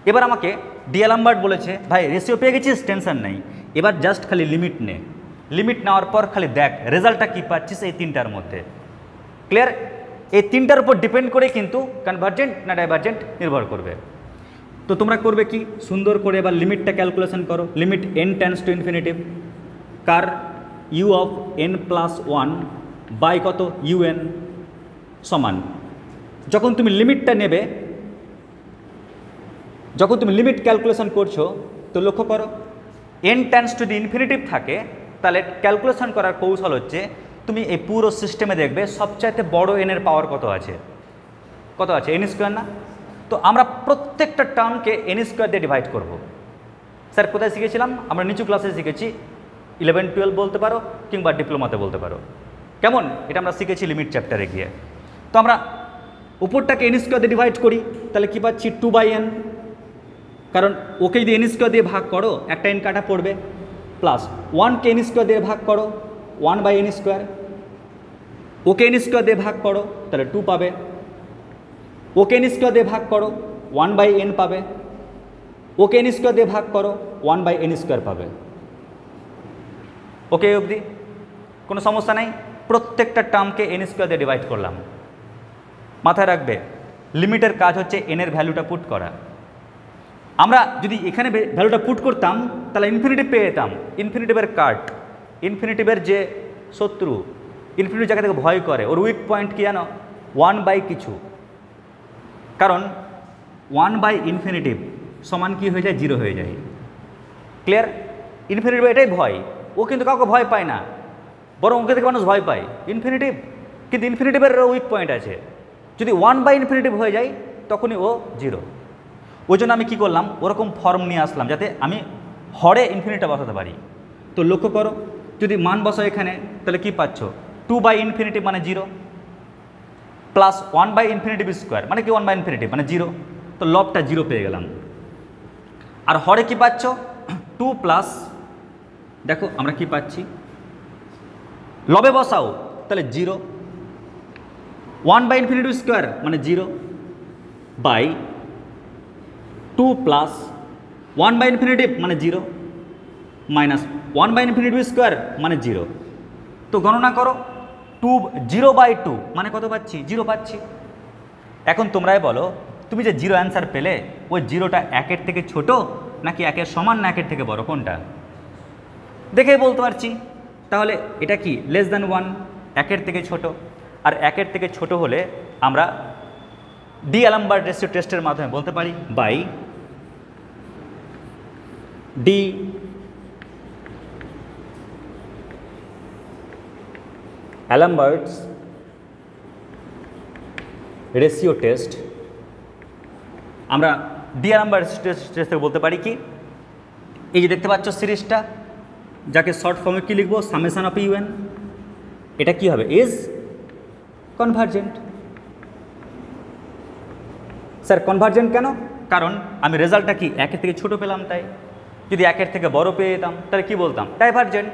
এবার আমাকে ডিএলএমবার্ট বলেছে ভাই রেশিও পেয়ে গেছিস, টেনশন নেই, এবার জাস্ট খালি লিমিট নে। লিমিট নেওয়ার পর খালি দেখ রেজাল্টটা কী পাচ্ছিস এই 3টার মধ্যে। ক্লিয়ার? এই 3টার উপর ডিপেন্ড করে কিন্তু কনভার্জেন্ট না ডাইভার্জেন্ট নির্ভর করবে। তো তোমরা করবে কি, সুন্দর করে এবার লিমিটটা ক্যালকুলেশন করো। Limit n tends to infinitive কার u অফ n+1 বাই কত un সমান, যখন তুমি লিমিটটা নেবে, যখন তুমি লিমিট ক্যালকুলেশন করছো, তো লক্ষ্য করো n tends to the infinitive থাকে, তাহলে ক্যালকুলেশন করার কৌশল হচ্ছে তুমি এই পুরো সিস্টেমে দেখবে সবচাইতে বড় n এর পাওয়ার কত আছে? কত আছে? n² না? তো আমরা প্রত্যেকটা টার্মকে n² দিয়ে ডিভাইড করব। স্যার কোথায় শিখেছিলাম? আমরা নিচু ক্লাসে শিখেছি, 11-12 বলতে পারো কিংবা ডিপ্লোমাতে বলতে পারো। কেমন? এটা আমরা শিখেছি লিমিট চ্যাপ্টারে গিয়ে। তো আমরা উপরটাকে n² দিয়ে ডিভাইড করি, তাহলে কী পাচ্ছি? 2/n, কারণ ওকে যদি n² দিয়ে ভাগ করো একটা n কাটা পড়বে, প্লাস 1কে n² দিয়ে ভাগ করো 1/n², ওকে n² দিয়ে ভাগ করো তাহলে 2 পাবে, ওকে n² দিয়ে ভাগ করো 1/n পাবে, ওকে n² দিয়ে ভাগ করো 1/n² পাবে। ওকে অবধি কোনো সমস্যা নাই? প্রত্যেকটা টার্মকে n² দিয়ে ডিভাইড করলাম। মাথায় রাখবে লিমিটের কাজ হচ্ছে n এর ভ্যালুটা পুট করা। আমরা যদি এখানে ভ্যালুটা পুট করতাম তাহলে ইনফিনিটিভ পেয়ে যেতাম। ইনফিনিটিভের কাট, ইনফিনিটিভের যে শত্রু, ইনফিনিটিভ জায়গা থেকে ভয় করে, ওর উইক পয়েন্ট কি জানো? 1/কিছু, কারণ 1/ইনফিনিটিভ সমান কি হয়ে যায়? 0 হয়ে যায়। ক্লিয়ার? ইনফিনিটিভ এটাই ভয়, ও কিন্তু কাউকে ভয় পায় না, বরং ওকে থেকে মানুষ ভয় পায় ইনফিনিটিভ, কিন্তু ইনফিনিটিভের উইক পয়েন্ট আছে। যদি 1/ইনফিনিটিভ হয়ে যায় তখনই ও 0। ওই জন্য আমি কী করলাম, ওরকম ফর্ম নিয়ে আসলাম যাতে আমি হরে ইনফিনিটিভ বসাতে পারি। তো লক্ষ্য করো, যদি মান বসো এখানে তাহলে কি পাচ্ছ? 2/ইনফিনিটিভ মানে 0, প্লাস 1/ইনফিনিটিভ² মানে কি 1/ইনফিনিটিভ মানে 0, তো লবটা 0 পেয়ে গেলাম। আর হরে কি পাচ্ছ? 2 প্লাস, দেখো আমরা কি পাচ্ছি, লবে বসাও তাহলে 0, 1/ইনফিনিটিভ² মানে 0 বাই 2 প্লাস 1/ইনফিনিটিভ মানে 0 মাইনাস 1/ইনফিনিটিভ² মানে 0। তো গণনা করো, 0/2 মানে কত পাচ্ছি? 0 পাচ্ছি। এখন তোমরাই বলো, তুমি যে 0 অ্যান্সার পেলে ওই 0টা 1-এর থেকে ছোট নাকি 1-এর সমান না 1-এর থেকে বড়, কোনটা? দেখেই বলতে পারছি। তাহলে এটা কি লেস দ্যান 1, 1-এর থেকে ছোট। আর 1-এর থেকে ছোট হলে আমরা ডি-অ্যালামবার্ট রেশিও টেস্টের মাধ্যমে বলতে পারি বাই ডি অ্যালামবার্টস রেশিও টেস্ট, আমরা ডি-অ্যালামবার্ট টেস্ট থেকে বলতে পারি কি, এই যে দেখতে পাচ্ছ সিরিজটা, যাকে শর্ট ফর্মে কী লিখবো? Summation of UN. এটা কি হবে? Is convergent. স্যার কনভার্জেন্ট কেন? কারণ আমি রেজাল্টটা কি 1-এর থেকে ছোট পেলাম, তাই। যদি 1-এর থেকে বড় পেয়ে যেতাম তাহলে কী বলতাম? ডাইভার্জেন্ট।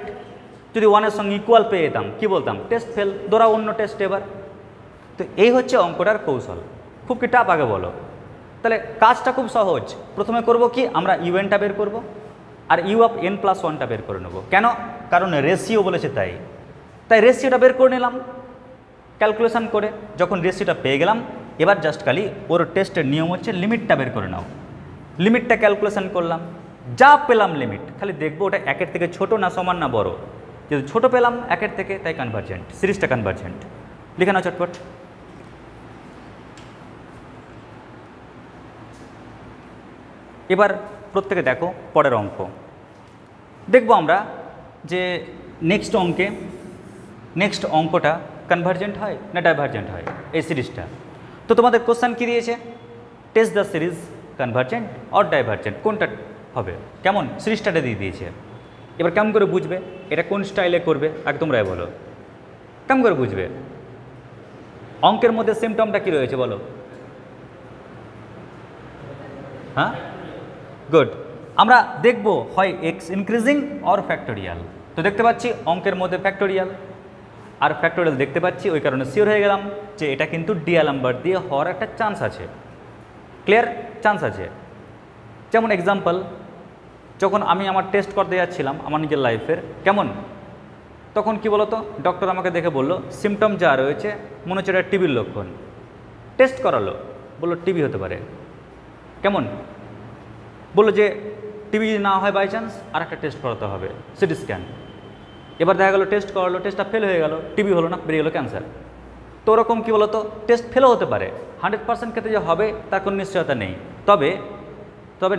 যদি 1-এর সঙ্গে ইকুয়াল পেয়ে যেতাম কী বলতাম? Test fail. ধরা অন্য টেস্ট এবার। তো এই হচ্ছে অঙ্কটার কৌশল। খুব কি টাপ আগে বলো? তাহলে কাজটা খুব সহজ। প্রথমে করব কি, আমরা ইউএনটা বের করব আর U(n+1)টা বের করে নেব। কেন? কারণ রেশিও বলেছে তাই। তাই রেশিওটা বের করে নিলাম ক্যালকুলেশন করে। যখন রেশিওটা পেয়ে গেলাম, এবার জাস্ট খালি ওর টেস্টের নিয়ম হচ্ছে লিমিটটা বের করে নাও। লিমিটটা ক্যালকুলেশন করলাম, যা পেলাম লিমিট, খালি দেখবো ওটা 1-এর থেকে ছোট না সমান না বড়। যদি ছোট পেলাম 1-এর থেকে, তাই কনভার্জেন্ট, সিরিজটা কনভার্জেন্ট। লিখে নাও চটপট। এবার প্রত্যেকে দেখো পরের অঙ্ক। দেখবো আমরা যে নেক্সট অঙ্কটা কনভার্জেন্ট হয় না ডাইভার্জেন্ট হয়, এই সিরিজটা। তো তোমাদের কোশ্চেন কী দিয়েছে? Test the series convergent or divergent, কোনটা হবে? কেমন সিরিজটাটা দিয়ে দিয়েছে। এবার কেমন করে বুঝবে এটা কোন স্টাইলে করবে? আগে তোমরাই বলো, কেমন করে বুঝবে? অঙ্কের মধ্যে সিমটমটা কী রয়েছে বলো? হ্যাঁ, গুড। আমরা দেখব হয় এক্স ইনক্রিজিং অর ফ্যাক্টোরিয়াল। তো দেখতে পাচ্ছি অঙ্কের মধ্যে ফ্যাক্টোরিয়াল আর ফ্যাক্টোরিয়াল দেখতে পাচ্ছি, ওই কারণে শিওর হয়ে গেলাম যে এটা কিন্তু ডি-অ্যালামবার্ট দিয়ে হওয়ার একটা চান্স আছে। ক্লিয়ার? চান্স আছে। যেমন এক্সাম্পল, যখন আমি আমার টেস্ট করতে যাচ্ছিলাম আমার নিজের লাইফের, কেমন তখন কি বলতো, ডক্টর আমাকে দেখে বলল সিমটম যা রয়েছে মনে হচ্ছে এটা টিবির লক্ষণ। টেস্ট করালো, বললো টিবি হতে পারে। কেমন বললো যে টিবি যদি না হয় বাই চান্স আর একটা টেস্ট করাতে হবে, সিটি স্ক্যান। এবার দেখা গেলো টেস্ট করালো, টেস্টটা ফেল হয়ে গেল, টিবি হলো না, বেরিয়ে গেলো ক্যান্সার। তো ওরকম কী বলতো, টেস্ট ফেলও হতে পারে। 100% ক্ষেত্রে যে হবে তার কোনো নিশ্চয়তা নেই। তবে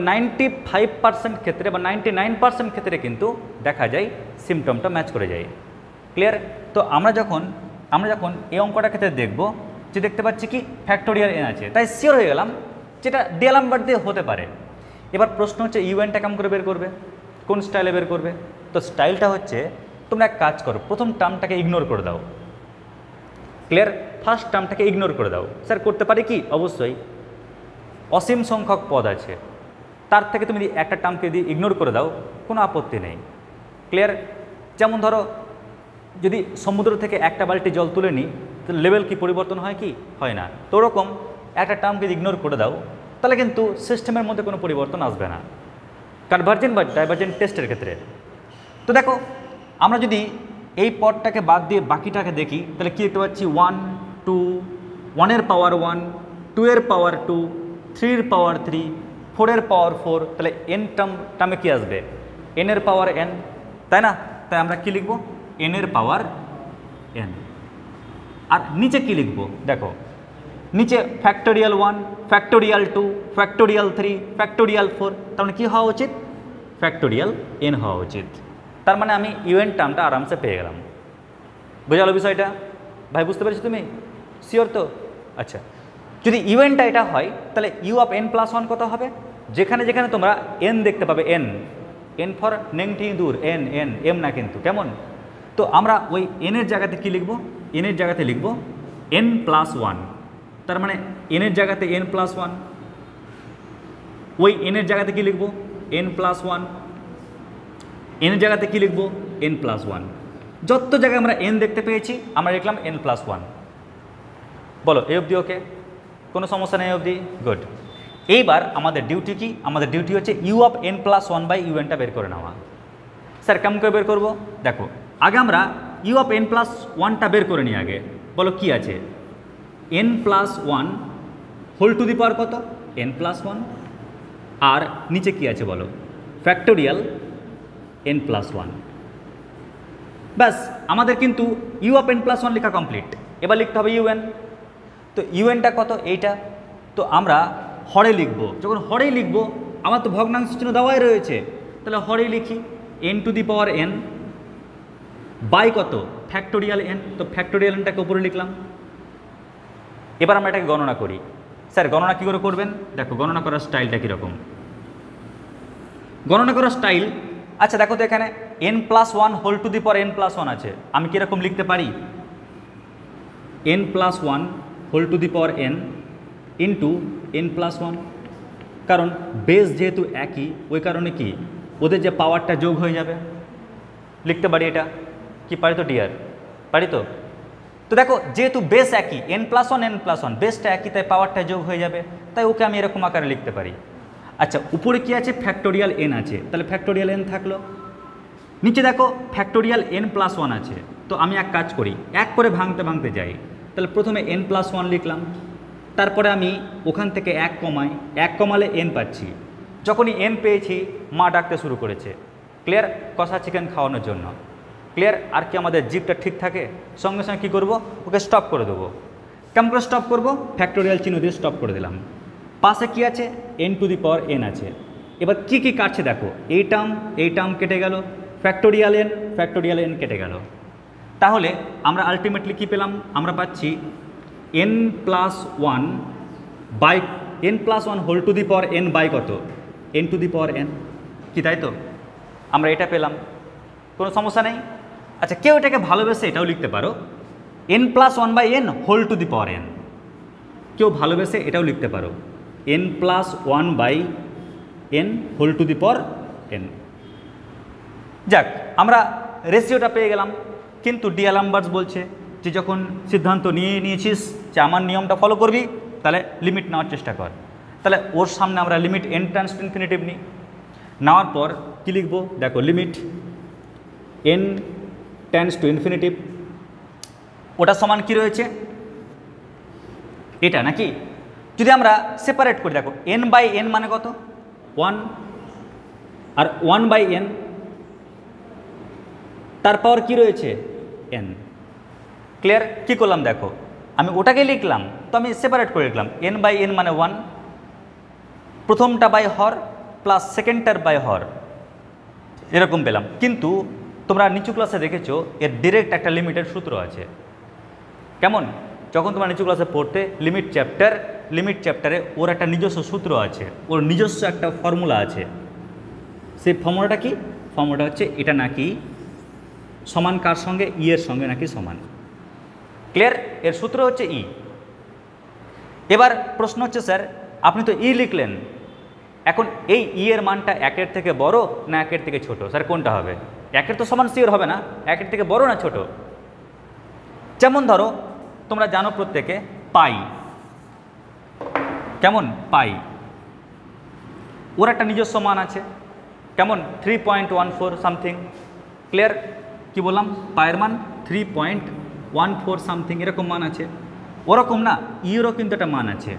95% ক্ষেত্রে বা 99% ক্ষেত্রে কিন্তু দেখা যায় সিমটমটা ম্যাচ করে যায়। ক্লিয়ার? তো আমরা যখন এই অঙ্কটার ক্ষেত্রে দেখব যে দেখতে পাচ্ছি কি ফ্যাক্টোরিয়াল এন আছে, তাই শিওর হয়ে গেলাম যেটা ডি-অ্যালামবার্ট দিয়ে হতে পারে। এবার প্রশ্ন হচ্ছে ইউএনটা কেমন করে বের করবে, কোন স্টাইলে বের করবে? তো স্টাইলটা হচ্ছে, তোমরা এক কাজ করো, প্রথম টার্মটাকে ইগনোর করে দাও। ক্লিয়ার? ফার্স্ট টার্মটাকে ইগনোর করে দাও। স্যার করতে পারি কি? অবশ্যই। অসীম সংখ্যক পদ আছে, তার থেকে তুমি একটা টার্মকে দিয়ে ইগনোর করে দাও, কোনো আপত্তি নেই। ক্লিয়ার? যেমন ধরো যদি সমুদ্র থেকে একটা বালতি জল তুলে নিই, তো লেভেল কি পরিবর্তন হয় কি? হয় না। তো ওরকম একটা টার্মকে ইগনোর করে দাও, তাহলে কিন্তু সিস্টেমের মধ্যে কোনো পরিবর্তন আসবে না কনভার্জেন্ট বা ডাইভার্জেন্ট টেস্টের ক্ষেত্রে। তো দেখো আমরা যদি এই পদটাকে বাদ দিয়ে বাকিটাকে দেখি, তাহলে কী দেখতে পাচ্ছি? 1, 2, 1-এর পাওয়ার 1, 2-এর পাওয়ার 2, 3-এর পাওয়ার 3, 4-এর পাওয়ার 4। তাহলে এন টার্মে কী আসবে? n-এর পাওয়ার n, তাই না? তাই আমরা কী লিখব? n-এর পাওয়ার n। আর নিচে কী লিখব? দেখো নিচে ফ্যাক্টোরিয়াল 1, ফ্যাক্টোরিয়াল 2, ফ্যাক্টোরিয়াল 3, ফ্যাক্টোরিয়াল 4। তার মানে কী হওয়া উচিত? ফ্যাক্টোরিয়াল n হওয়া উচিত। তার মানে আমি ইউএন টার্মটা আরামসে পেয়ে গেলাম। বোঝালো বিষয়টা? ভাই বুঝতে পেরেছো তুমি? শিওর তো? আচ্ছা, যদি ইউএনটা এটা হয় তাহলে U(n+1) কত হবে? যেখানে যেখানে তোমরা n দেখতে পাবে, n ফর নেংটি দূর, n m না কিন্তু, কেমন? তো আমরা ওই n-এর জায়গাতে কী লিখব? n-এর জায়গাতে লিখব n+1। তার মানে n-এর জায়গাতে n+1, ওই n-এর জায়গাতে কী লিখব? n+1। n-এর জায়গাতে কী লিখব? n+1। যত জায়গায় আমরা n দেখতে পেয়েছি আমরা লিখলাম n+1। বলো এই অবধি ওকে? কোনো সমস্যা নেই অবধি? গুড। এইবার আমাদের ডিউটি কি? আমাদের ডিউটি হচ্ছে U(n+1)/UN বের করে নেওয়া। স্যার কেমন করে বের করবো? দেখো আগে আমরা ইউ অফ এন প্লাস ওয়ানটা বের করে নিই আগে। বলো কি আছে, n plus one whole to the power কত, এন প্লাস ওয়ান, আর নিচে কি আছে বলো, ফ্যাক্টোরিয়াল এন প্লাস ওয়ান। ব্যাস আমাদের কিন্তু U of N plus one লেখা কমপ্লিট। এবার লিখতে হবে ইউএন। তো ইউএনটা কত, এইটা। তো আমরা হরে লিখব, যখন হরে লিখব আমার তো ভগ্নাংশ চিহ্ন দেওয়াই রয়েছে, তাহলে হরে লিখি N to the power N by কত, ফ্যাক্টোরিয়াল এন। তো ফ্যাক্টোরিয়াল এনটাকে উপরে লিখলাম। এবার আমরা এটাকে গণনা করি। স্যার গণনা কী করে করবেন, দেখো গণনা করার স্টাইলটা কীরকম। গণনা করার স্টাইল, আচ্ছা দেখো তো এখানে N plus one whole to the power N plus one আছে, আমি কীরকম লিখতে পারি, N plus one whole to the power N into N plus one. কারণ বেস যেহেতু একই, ওই কারণে কি ওদের যে পাওয়ারটা যোগ হয়ে যাবে, লিখতে পারি এটা কি পারি তো ডিয়ার, পারি তো। তো দেখো যেহেতু বেস একই এন প্লাস ওয়ান বেসটা একই, তাই পাওয়ারটা যোগ হয়ে যাবে, তাই ওকে আমি এরকম আকারে লিখতে পারি। আচ্ছা উপরে কি আছে, ফ্যাক্টোরিয়াল এন আছে, তাহলে ফ্যাক্টোরিয়াল এন থাকলো। নিচে দেখো ফ্যাক্টোরিয়াল এন প্লাস ওয়ান আছে, তো আমি এক কাজ করি, এক করে ভাঙতে ভাঙতে যাই। তাহলে প্রথমে এন প্লাস ওয়ান লিখলাম, তারপরে আমি ওখান থেকে এক কমাই, এক কমালে এন পাচ্ছি। যখনই এন পেয়েছি মা ডাকতে শুরু করেছে, ক্লিয়ার, কষা চিকেন খাওয়ানোর জন্য, ক্লিয়ার। আর কি আমাদের জিপটা ঠিক থাকে, সঙ্গে সঙ্গে কী করবো, ওকে স্টপ করে দেবো। কেমন করে স্টপ করবো, ফ্যাক্টোরিয়াল চিহ্ন দিয়ে স্টপ করে দিলাম। পাশে কি আছে, N to the power N আছে। এবার কি কি কাটছে দেখো, এই টার্ম কেটে গেল, ফ্যাক্টোরিয়াল এন কেটে গেল। তাহলে আমরা আলটিমেটলি কী পেলাম, আমরা পাচ্ছি n plus one by n plus one whole to the power N by কত, n to the power n, কি তাই তো, আমরা এটা পেলাম, কোনো সমস্যা নেই। আচ্ছা কেউ এটাকে ভালোবেসে এটাও লিখতে পারো, N plus one by N whole to the power N, কেউ ভালোবেসে এটাও লিখতে পারো, N plus one by N whole to the power N. যাক আমরা রেশিওটা পেয়ে গেলাম, কিন্তু ডিএলএমবার্স বলছে যে যখন সিদ্ধান্ত নিয়েছিস যে আমার নিয়মটা ফলো করবি, তাহলে লিমিট নেওয়ার চেষ্টা কর। তাহলে ওর সামনে আমরা limit n tends to infinitive নিই, নেওয়ার পর কী লিখবো দেখো, limit n tends to infinitive, ওটা সমান কি রয়েছে, এটা নাকি। যদি আমরা সেপারেট করি দেখো, এন বাই এন মানে কত, ওয়ান, আর ওয়ান বাই এন তার পাওয়ার কী রয়েছে, এন। ক্লিয়ার, কী করলাম দেখো, আমি ওটাকে লিখলাম, তো আমি সেপারেট করে লিখলাম, এন বাই এন মানে ওয়ান, প্রথমটা বাই হর প্লাস সেকেন্ডটার বাই হর, এরকম পেলাম। কিন্তু তোমরা নিচু ক্লাসে দেখেছো এর ডিরেক্ট একটা লিমিটের সূত্র আছে। কেমন, যখন তোমরা নিচু ক্লাসে পড়তে লিমিট চ্যাপ্টারে ওর একটা নিজস্ব সূত্র আছে, ওর নিজস্ব একটা ফর্মুলা আছে। সেই ফর্মুলাটা কি, ফর্মুলাটা হচ্ছে এটা নাকি সমান কার সঙ্গে, ই এর সঙ্গে নাকি সমান। ক্লিয়ার, এর সূত্র হচ্ছে ই। এবার প্রশ্ন হচ্ছে স্যার আপনি তো ই লিখলেন, এখন এই ই এর মানটা একের থেকে বড় না একের থেকে ছোট, স্যার কোনটা হবে, একের তো সমান সিওর হবে না, একের থেকে বড় না ছোট। যেমন ধরো তোমরা জানো প্রত্যেকে পাই, কেমন পাই, ওর একটা নিজস্ব মান আছে, কেমন 3.14 সামথিং। ক্লিয়ার, কি বললাম, পায়ের মান 3.14 সামথিং এরকম মান আছে। ওরকম না, ইয়েরও কিন্তু একটা মান আছে,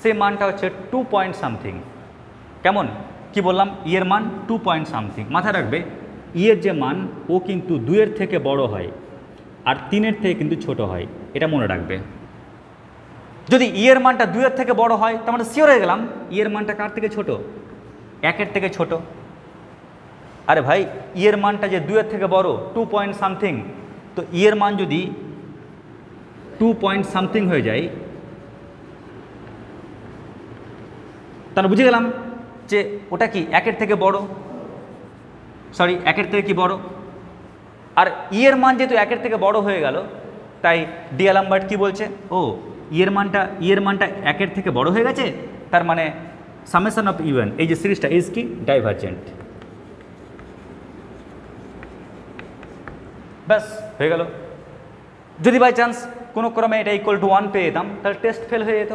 সেই মানটা হচ্ছে 2 পয়েন্ট সামথিং। কেমন, কি বললাম, ইয়ের মান 2 পয়েন্ট সামথিং। মাথায় রাখবে ইয়ের যে মান ও কিন্তু 2-এর থেকে বড় হয় আর 3-এর থেকে কিন্তু ছোট হয়, এটা মনে রাখবে। যদি ইয়ের মানটা 2-এর থেকে বড় হয় তার মানে শিওর হয়ে গেলাম ইয়ের মানটা কার থেকে ছোট, 1-এর থেকে ছোট। আরে ভাই ইয়ের মানটা যে 2-এর থেকে বড় 2 পয়েন্ট সামথিং, তো ইয়ের মান যদি 2 পয়েন্ট সামথিং হয়ে যায় তাহলে বুঝে গেলাম যে ওটা কি 1-এর থেকে বড়, সরি 1-এর থেকে কি বড়। আর ইয়ের মান যেহেতু 1-এর থেকে বড় হয়ে গেল, তাই ডিএলএমবার্ট কি বলছে, ও ইয়ের মানটা 1-এর থেকে বড় হয়ে গেছে, তার মানে সামেশন অফ ইউএন, এই যে সিরিজটা ইজ কি ডাইভারজেন্ট। ব্যাস হয়ে গেল। যদি বাই চান্স কোনো ক্রমে এটা ইকুয়াল টু 1 পেয়ে যেতাম তাহলে টেস্ট ফেল হয়ে যেত।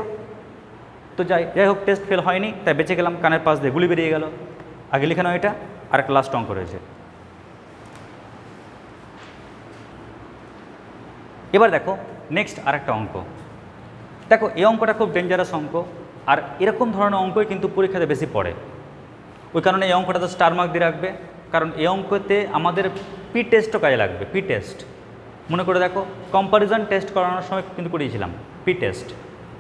তো যাই হোক টেস্ট ফেল হয়নি, তাই বেঁচে গেলাম, কানের পাশ দিয়ে গুলি বেরিয়ে গেল। আগে লিখানো এটা, আর একটা লাস্ট অঙ্ক রয়েছে। এবার দেখো নেক্সট আরেকটা অঙ্ক। দেখো এই অঙ্কটা খুব ডেঞ্জারাস অঙ্ক, আর এরকম ধরনের অঙ্কই কিন্তু পরীক্ষাতে বেশি পড়ে। ওই কারণে এই অঙ্কটা তো স্টার মার্ক দিয়ে রাখবে, কারণ এই অঙ্কতে আমাদের পি টেস্টও কাজে লাগবে। পি টেস্ট মনে করে দেখো, কম্প্যারিজন টেস্ট করানোর সময় কিন্তু করিয়েছিলাম পি টেস্ট।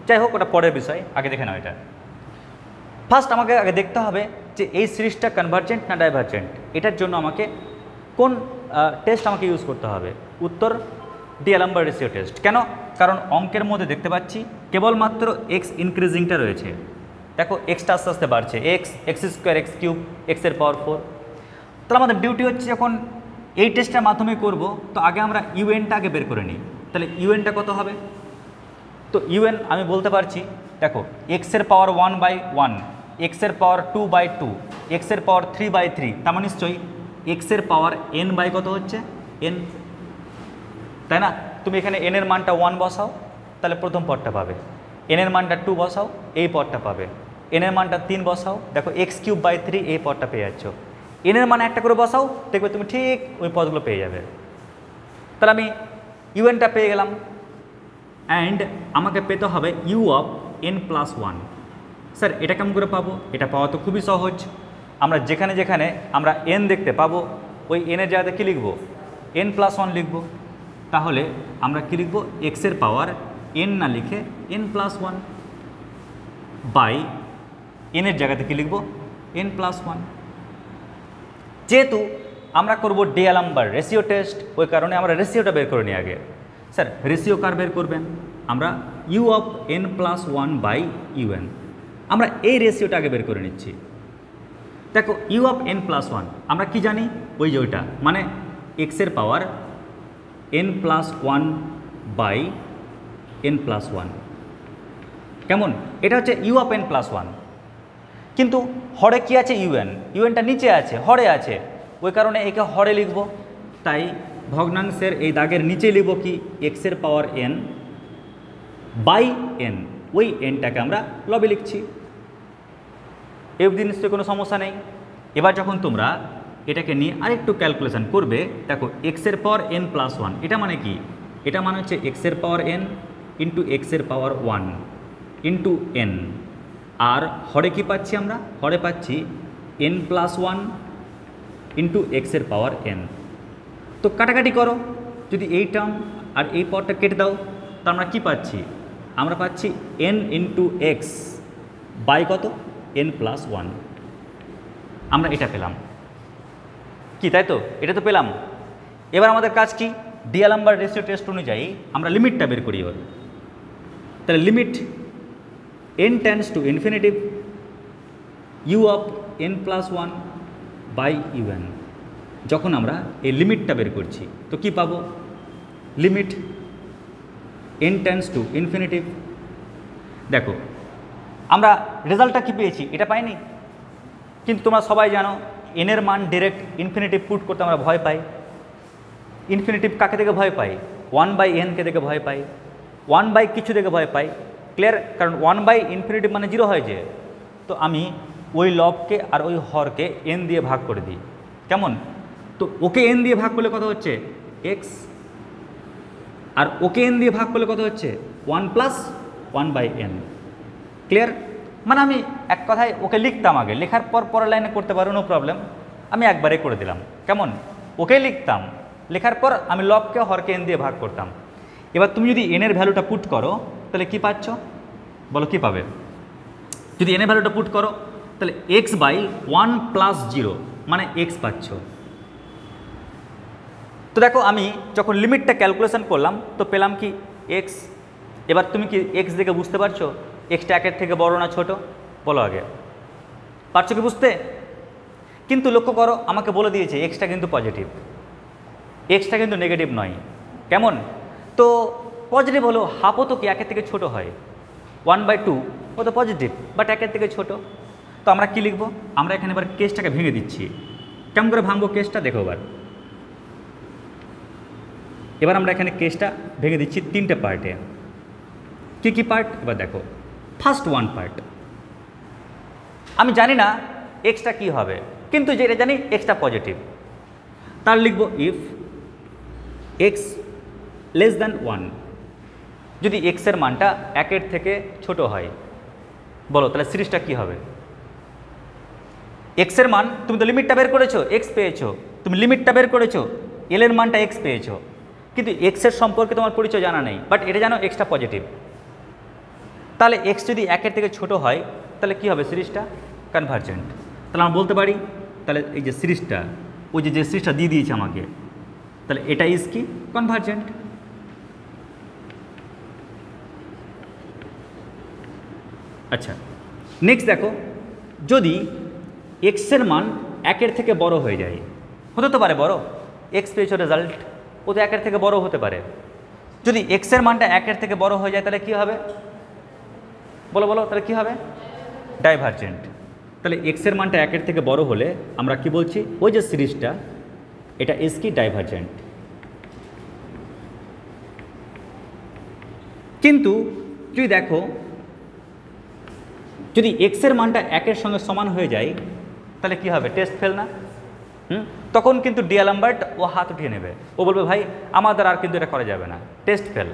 যাই হোক, ওটা পরের বিষয়, আগে দেখে নাও। এটা ফার্স্ট আমাকে আগে দেখতে হবে যে এই সিরিজটা কনভার্জেন্ট না ডাইভার্জেন্ট। এটার জন্য আমাকে কোন টেস্ট আমাকে ইউজ করতে হবে? উত্তর ডিএলএমবার রেশিও টেস্ট। কেন? কারণ অঙ্কের মধ্যে দেখতে পাচ্ছি কেবলমাত্র এক্স ইনক্রিজিংটা রয়েছে। দেখো এক্সটা আস্তে আস্তে বাড়ছে, এক্স স্কোয়ার, এক্স কিউব, এক্সের পাওয়ার 4। তাহলে আমাদের ডিউটি হচ্ছে যখন এই টেস্টের মাধ্যমে করব, তো আগে আমরা ইউএনটা আগে বের করে নিই। তাহলে ইউএনটা কত হবে? তো ইউএন আমি বলতে পারছি, দেখো এক্সের পাওয়ার 1/1, এক্সের পাওয়ার 2/2, এক্সের পাওয়ার 3/3, তার মানে নিশ্চয়ই এক্সের পাওয়ার এন বাই কত হচ্ছে? এন, তাই না? তুমি এখানে এন এর মানটা 1 বসাও, তাহলে প্রথম পদটা পাবে। এন এর মানটা 2 বসাও, এই পদটা পাবে। এন এর মানটা 3 বসাও, দেখো x³/3, এই পদটা পেয়ে যাচ্ছ। এন এর মান একটা করে বসাও, দেখবে তুমি ঠিক ওই পদগুলো পেয়ে যাবে। তাহলে আমি ইউএনটা পেয়ে গেলাম, অ্যান্ড আমাকে পেতে হবে ইউ অফ n+1। স্যার এটা কেমন করে পাবো? এটা পাওয়া তো খুবই সহজ। আমরা যেখানে যেখানে আমরা এন দেখতে পাবো, ওই এনের জায়গাতে কী লিখবো? n+1 লিখবো। তাহলে আমরা কী লিখবো? এক্সের পাওয়ার এন না লিখে n+1 বাই এনের জায়গাতে কী লিখবো? n+1। যেহেতু আমরা করব ডিএলএমবার রেশিও টেস্ট, ওই কারণে আমরা রেশিওটা বের করে নিই আগে। স্যার রেশিও কার বের করবেন? আমরা U of n+1 by UN, আমরা এই রেশিওটা আগে বের করে নিচ্ছি। দেখো ইউ অফ n+1 আমরা কি জানি? ওই যে ওইটা, মানে এক্সের পাওয়ার n+1 বাই n+1। কেমন? এটা হচ্ছে ইউ অফ n+1, কিন্তু হরে কি আছে? ইউএন। ইউএনটা নিচে আছে, হরে আছে, ওই কারণে একে হরে লিখব। তাই ভগ্নাংশের এই দাগের নিচে লিখব কি? এক্সের পাওয়ার এন বাই এন, ওই এনটাকে আমরা লবে লিখছি। এই অবধি নিশ্চয়ই কোনো সমস্যা নেই। এবার যখন তোমরা এটাকে নিয়ে আরেকটু ক্যালকুলেশন করবে, দেখো এক্সের পাওয়ার n+1, এটা মানে কি? এটা মানে হচ্ছে এক্সের পাওয়ার এন ইন্টু এক্সের পাওয়ার 1 ইন্টু এন। আর হরে কি পাচ্ছি আমরা? হরে পাচ্ছি n+1 ইন্টু এক্সের পাওয়ার এন। তো কাটাকাটি করো, যদি এই টার্ম আর এই পাওয়ারটা কেটে দাও, তো আমরা কী পাচ্ছি? আমরা পাচ্ছি n ইন্টু এক্স বাই কত? n+1। আমরা এটা পেলাম কি, তাই তো? এটা তো পেলাম। এবার আমাদের কাজ কি? ডিএলএমবার রেশিও টেস্ট অনুযায়ী আমরা লিমিটটা বের করি এবার। তাহলে limit n tends to infinitive U of n+1 by U N. যখন আমরা এই লিমিটটা বের করছি, তো কি পাবো? Limit n tends to infinitive. দেখো আমরা রেজাল্টটা কি পেয়েছি? এটা পাইনি, কিন্তু তোমরা সবাই জানো এনের মান ডিরেক্ট ইনফিনিটিভ পুট করতে আমরা ভয় পাই। ইনফিনিটিভ কাকে দেখে ভয় পাই? 1/n-কে দেখে ভয় পাই, 1 কিছু দেখে ভয় পাই। ক্লিয়ার? কারণ 1/ইনফিনিটিভ মানে 0 হয় যে। তো আমি ওই লবকে আর ওই হরকে n দিয়ে ভাগ করে দিই। কেমন? তো ওকে n দিয়ে ভাগ করলে কত হচ্ছে? x, আর ওকে n দিয়ে ভাগ করলে কত হচ্ছে? 1 + 1/n। ক্লিয়ার? মানে আমি এক কথায় ওকে লিখতাম আগে, লেখার পর পরের লাইনে করতে পারো, নো প্রবলেম। আমি একবারে করে দিলাম। কেমন? ওকে লিখতাম, লেখার পর আমি লবকে হরকে n দিয়ে ভাগ করতাম। এবার তুমি যদি n এর ভ্যালুটা পুট করো, তাহলে কি পাচ্ছ? বলো কি পাবে? যদি n এর ভ্যালুটা পুট করো, তাহলে x/1 + 0 মানে x পাচ্ছ। তো দেখো আমি যখন লিমিটটা ক্যালকুলেশন করলাম, তো পেলাম কি? x। এবার তুমি কি x দেখে বুঝতে পারছো এক্সটা 1-এর থেকে বড় না ছোট? বলো আগে, পারছো কি বুঝতে? কিন্তু লক্ষ্য করো, আমাকে বলে দিয়েছে এক্সটা কিন্তু পজিটিভ, এক্সটা কিন্তু নেগেটিভ নয়। কেমন? তো পজিটিভ হলো হাফও তো কি 1-এর থেকে ছোট হয়, 1/2 ও তো পজিটিভ, বাট 1-এর থেকে ছোট। তো আমরা কি লিখব? আমরা এখানে এবার কেসটাকে ভেঙে দিচ্ছি। কেমন করে ভাঙবো কেসটা দেখো এবার। এবার আমরা এখানে কেসটা ভেঙে দিচ্ছি 3টে পার্টে। কী কী পার্ট? এবার দেখো, ফার্স্ট 1 পার্ট, আমি জানি না এক্সটা কী হবে, কিন্তু যেটা জানি এক্সটা পজিটিভ। তার লিখব ইফ এক্স লেস দ্যান 1, যদি এক্সের মানটা 1-এর থেকে ছোট হয়, বলো তাহলে সিরিজটা কী হবে? এক্সের মান, তুমি তো লিমিটটা বের করেছো, এক্স পেয়েছো, তুমি লিমিটটা বের করেছো, এল এর মানটা এক্স পেয়েছো, কিন্তু এক্সের সম্পর্কে তোমার পরিচয় জানা নেই, বাট এটা জানো এক্সটা পজিটিভ। তাহলে এক্স যদি 1-এর থেকে ছোট হয় তাহলে কী হবে? সিরিজটা কনভার্জেন্ট। তাহলে আমরা বলতে পারি, তাহলে এই যে সিরিজটা, ওই যে সিরিজটা দিয়ে দিয়েছে আমাকে, তাহলে এটা ইজ কি? কনভার্জেন্ট। আচ্ছা, নেক্সট দেখো, যদি এক্সের মান 1-এর থেকে বড় হয়ে যায়, হতে তো পারে বড়, এক্স পেয়েছো রেজাল্ট, ও তো 1-এর থেকে বড় হতে পারে। যদি এক্সের মানটা 1-এর থেকে বড় হয়ে যায় তাহলে কী হবে? বলো বলো, তাহলে কী হবে? ডাইভার্জেন্ট। তাহলে এক্সের মানটা 1-এর থেকে বড় হলে আমরা কি বলছি? ওই যে সিরিজটা, এটা ইজ কি? ডাইভার্জেন্ট। কিন্তু যদি দেখো, যদি এক্সের মানটা 1-এর সঙ্গে সমান হয়ে যায় তাহলে কি হবে? টেস্ট ফেল না? তখন কিন্তু ডিয়ালাম্বার্ট ও হাত উঠিয়ে নেবে, ও বলবে ভাই আমার দ্বারা আর কিন্তু এটা করা যাবে না, টেস্ট ফেল।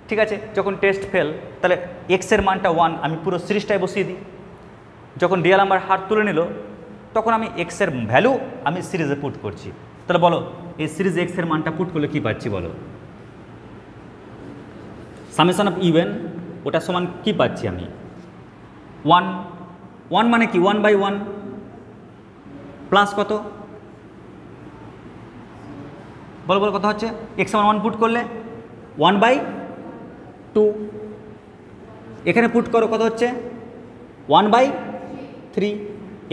ঠিক আছে, যখন টেস্ট ফেল তাহলে এক্সের মানটা 1 আমি পুরো সিরিজটায় বসিয়ে দিই। যখন ডিয়ালাম্বার্ট হাত তুলে নিল তখন আমি এক্সের ভ্যালু আমি সিরিজে পুট করছি। তাহলে বলো এই সিরিজে এক্সের মানটা পুট করলে কী পাচ্ছি বলো? সামেশন অফ ইভেন ওটা সমান কি পাচ্ছি আমি? 1। 1 মানে কি? 1/1 প্লাস কত? বলো বলো, কত হচ্ছে? এক্স সমান 1 পুট করলে 1/2, এখানে পুট করো, কত হচ্ছে? 1/3।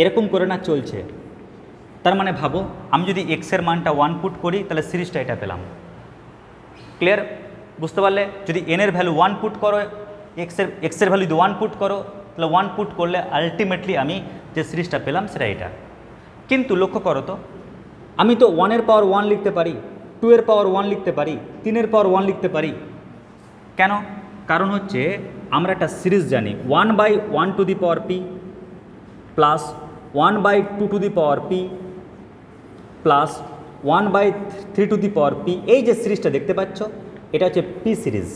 এরকম করে না চলছে। তার মানে ভাবো, আমি যদি এক্সের মানটা 1 পুট করি তাহলে সিরিজটা এটা পেলাম। ক্লিয়ার? বুঝতে পারলে? যদি এনের ভ্যালু 1 পুট করো, এক্সের ভ্যালু যদি 1 পুট করো তাহলে 1 পুট করলে আলটিমেটলি আমি যে সিরিজটা পেলাম সেটা এটা। কিন্তু লক্ষ্য করো তো, আমি তো 1-এর পাওয়ার 1 লিখতে পারি, 2-এর পাওয়ার 1 লিখতে পারি, 3-এর পাওয়ার 1 লিখতে পারি। কেন? কারণ হচ্ছে আমরা একটা সিরিজ জানি, 1/1 to the power P plus 1/2 to the power P plus 1/3 to the power P. এই যে সিরিজটা দেখতে পাচ্ছ এটা হচ্ছে পি সিরিজ।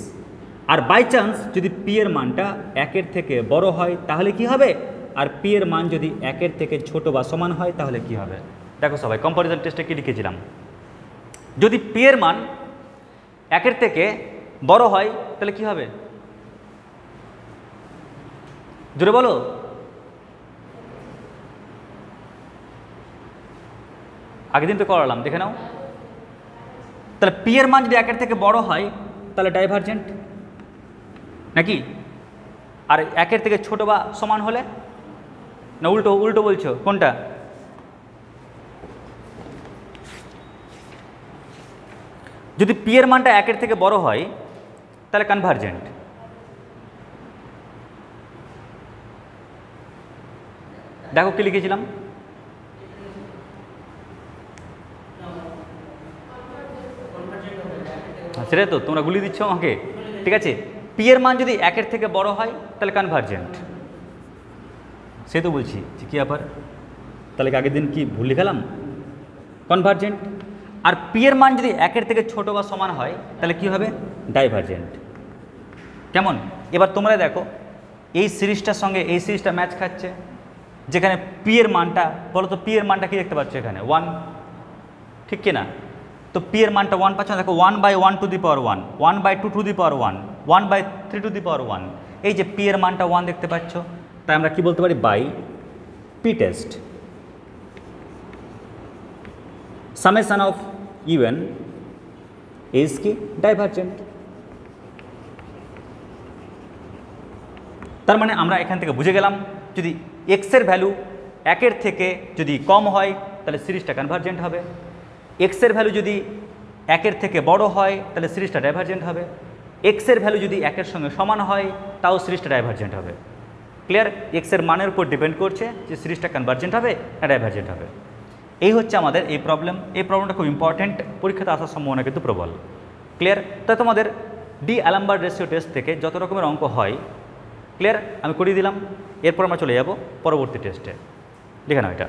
আর বাই চান্স যদি পি এর মানটা 1-এর থেকে বড় হয় তাহলে কি হবে? আর পি এর মান যদি 1-এর থেকে ছোট বা সমান হয় তাহলে কি হবে? দেখো সবাই, কম্পারিজন টেস্টে কি লিখেছিলাম? যদি পি এর মান 1-এর থেকে বড় হয় তাহলে কি হবে? জোরে বলো। আগের দিন তো করালাম, দেখে নাও। তাহলে পি এর মান যদি 1-এর থেকে বড় হয় তাহলে ডাইভার্জেন্ট নাকি? আর 1-এর থেকে ছোট বা সমান হলে না? উল্টো উল্টো বলছো, কোনটা? যদি পি এর মানটা 1-এর থেকে বড় হয় তাহলে কনভার্জেন্ট। দেখো কি লিখেছিলাম? সেটাই তো, তোমরা গুলি দিচ্ছ আমাকে। ঠিক আছে, পি এর মান যদি 1-এর থেকে বড় হয় তাহলে কনভার্জেন্ট। সে তো বলছি যে কী ব্যাপার, তাহলে আগের দিন কি ভুল লিখালাম? কনভার্জেন্ট। আর পি এর মান যদি 1-এর থেকে ছোট বা সমান হয় তাহলে কি হবে? ডাইভার্জেন্ট। কেমন? এবার তোমরা দেখো এই সিরিজটার সঙ্গে এই সিরিজটা ম্যাচ খাচ্ছে, যেখানে পি এর মানটা, বলো তো পি এর মানটা কি দেখতে পাচ্ছ এখানে? 1, ঠিক কিনা? তো পি এর মানটা 1 পাচ্ছ না? দেখো 1/1 to the power 1, 1/2 to the power 1, 1/3 to the power 1। এই যে পি এর মানটা 1 দেখতে পাচ্ছ, তাই আমরা কি বলতে পারি? By P test summation of even is কি? ডাইভার্জেন্ট। তার মানে আমরা এখান থেকে বুঝে গেলাম, যদি এক্সের ভ্যালু 1-এর থেকে যদি কম হয় তাহলে সিরিজটা কনভার্জেন্ট হবে, এক্সের ভ্যালু যদি 1-এর থেকে বড় হয় তাহলে সিরিজটা ডাইভার্জেন্ট হবে, এক্সের ভ্যালু যদি 1-এর সঙ্গে সমান হয় তাও সিরিজটা ডাইভার্জেন্ট হবে। ক্লিয়ার? এক্সের মানের উপর ডিপেন্ড করছে যে সিরিজটা কনভার্জেন্ট হবে না ডাইভার্জেন্ট হবে। এই হচ্ছে আমাদের এই প্রবলেম। এই প্রবলেমটা খুব ইম্পর্ট্যান্ট, পরীক্ষাতে আসার সম্ভাবনা কিন্তু প্রবল। ক্লিয়ার? তাই তোমাদের ডি-অ্যালামবার্ট রেশিও টেস্ট থেকে যত রকমের অঙ্ক হয়, ক্লিয়ার, আমি করিয়ে দিলাম। এরপর আমরা চলে যাব পরবর্তী টেস্টে। দেখে নাও এটা।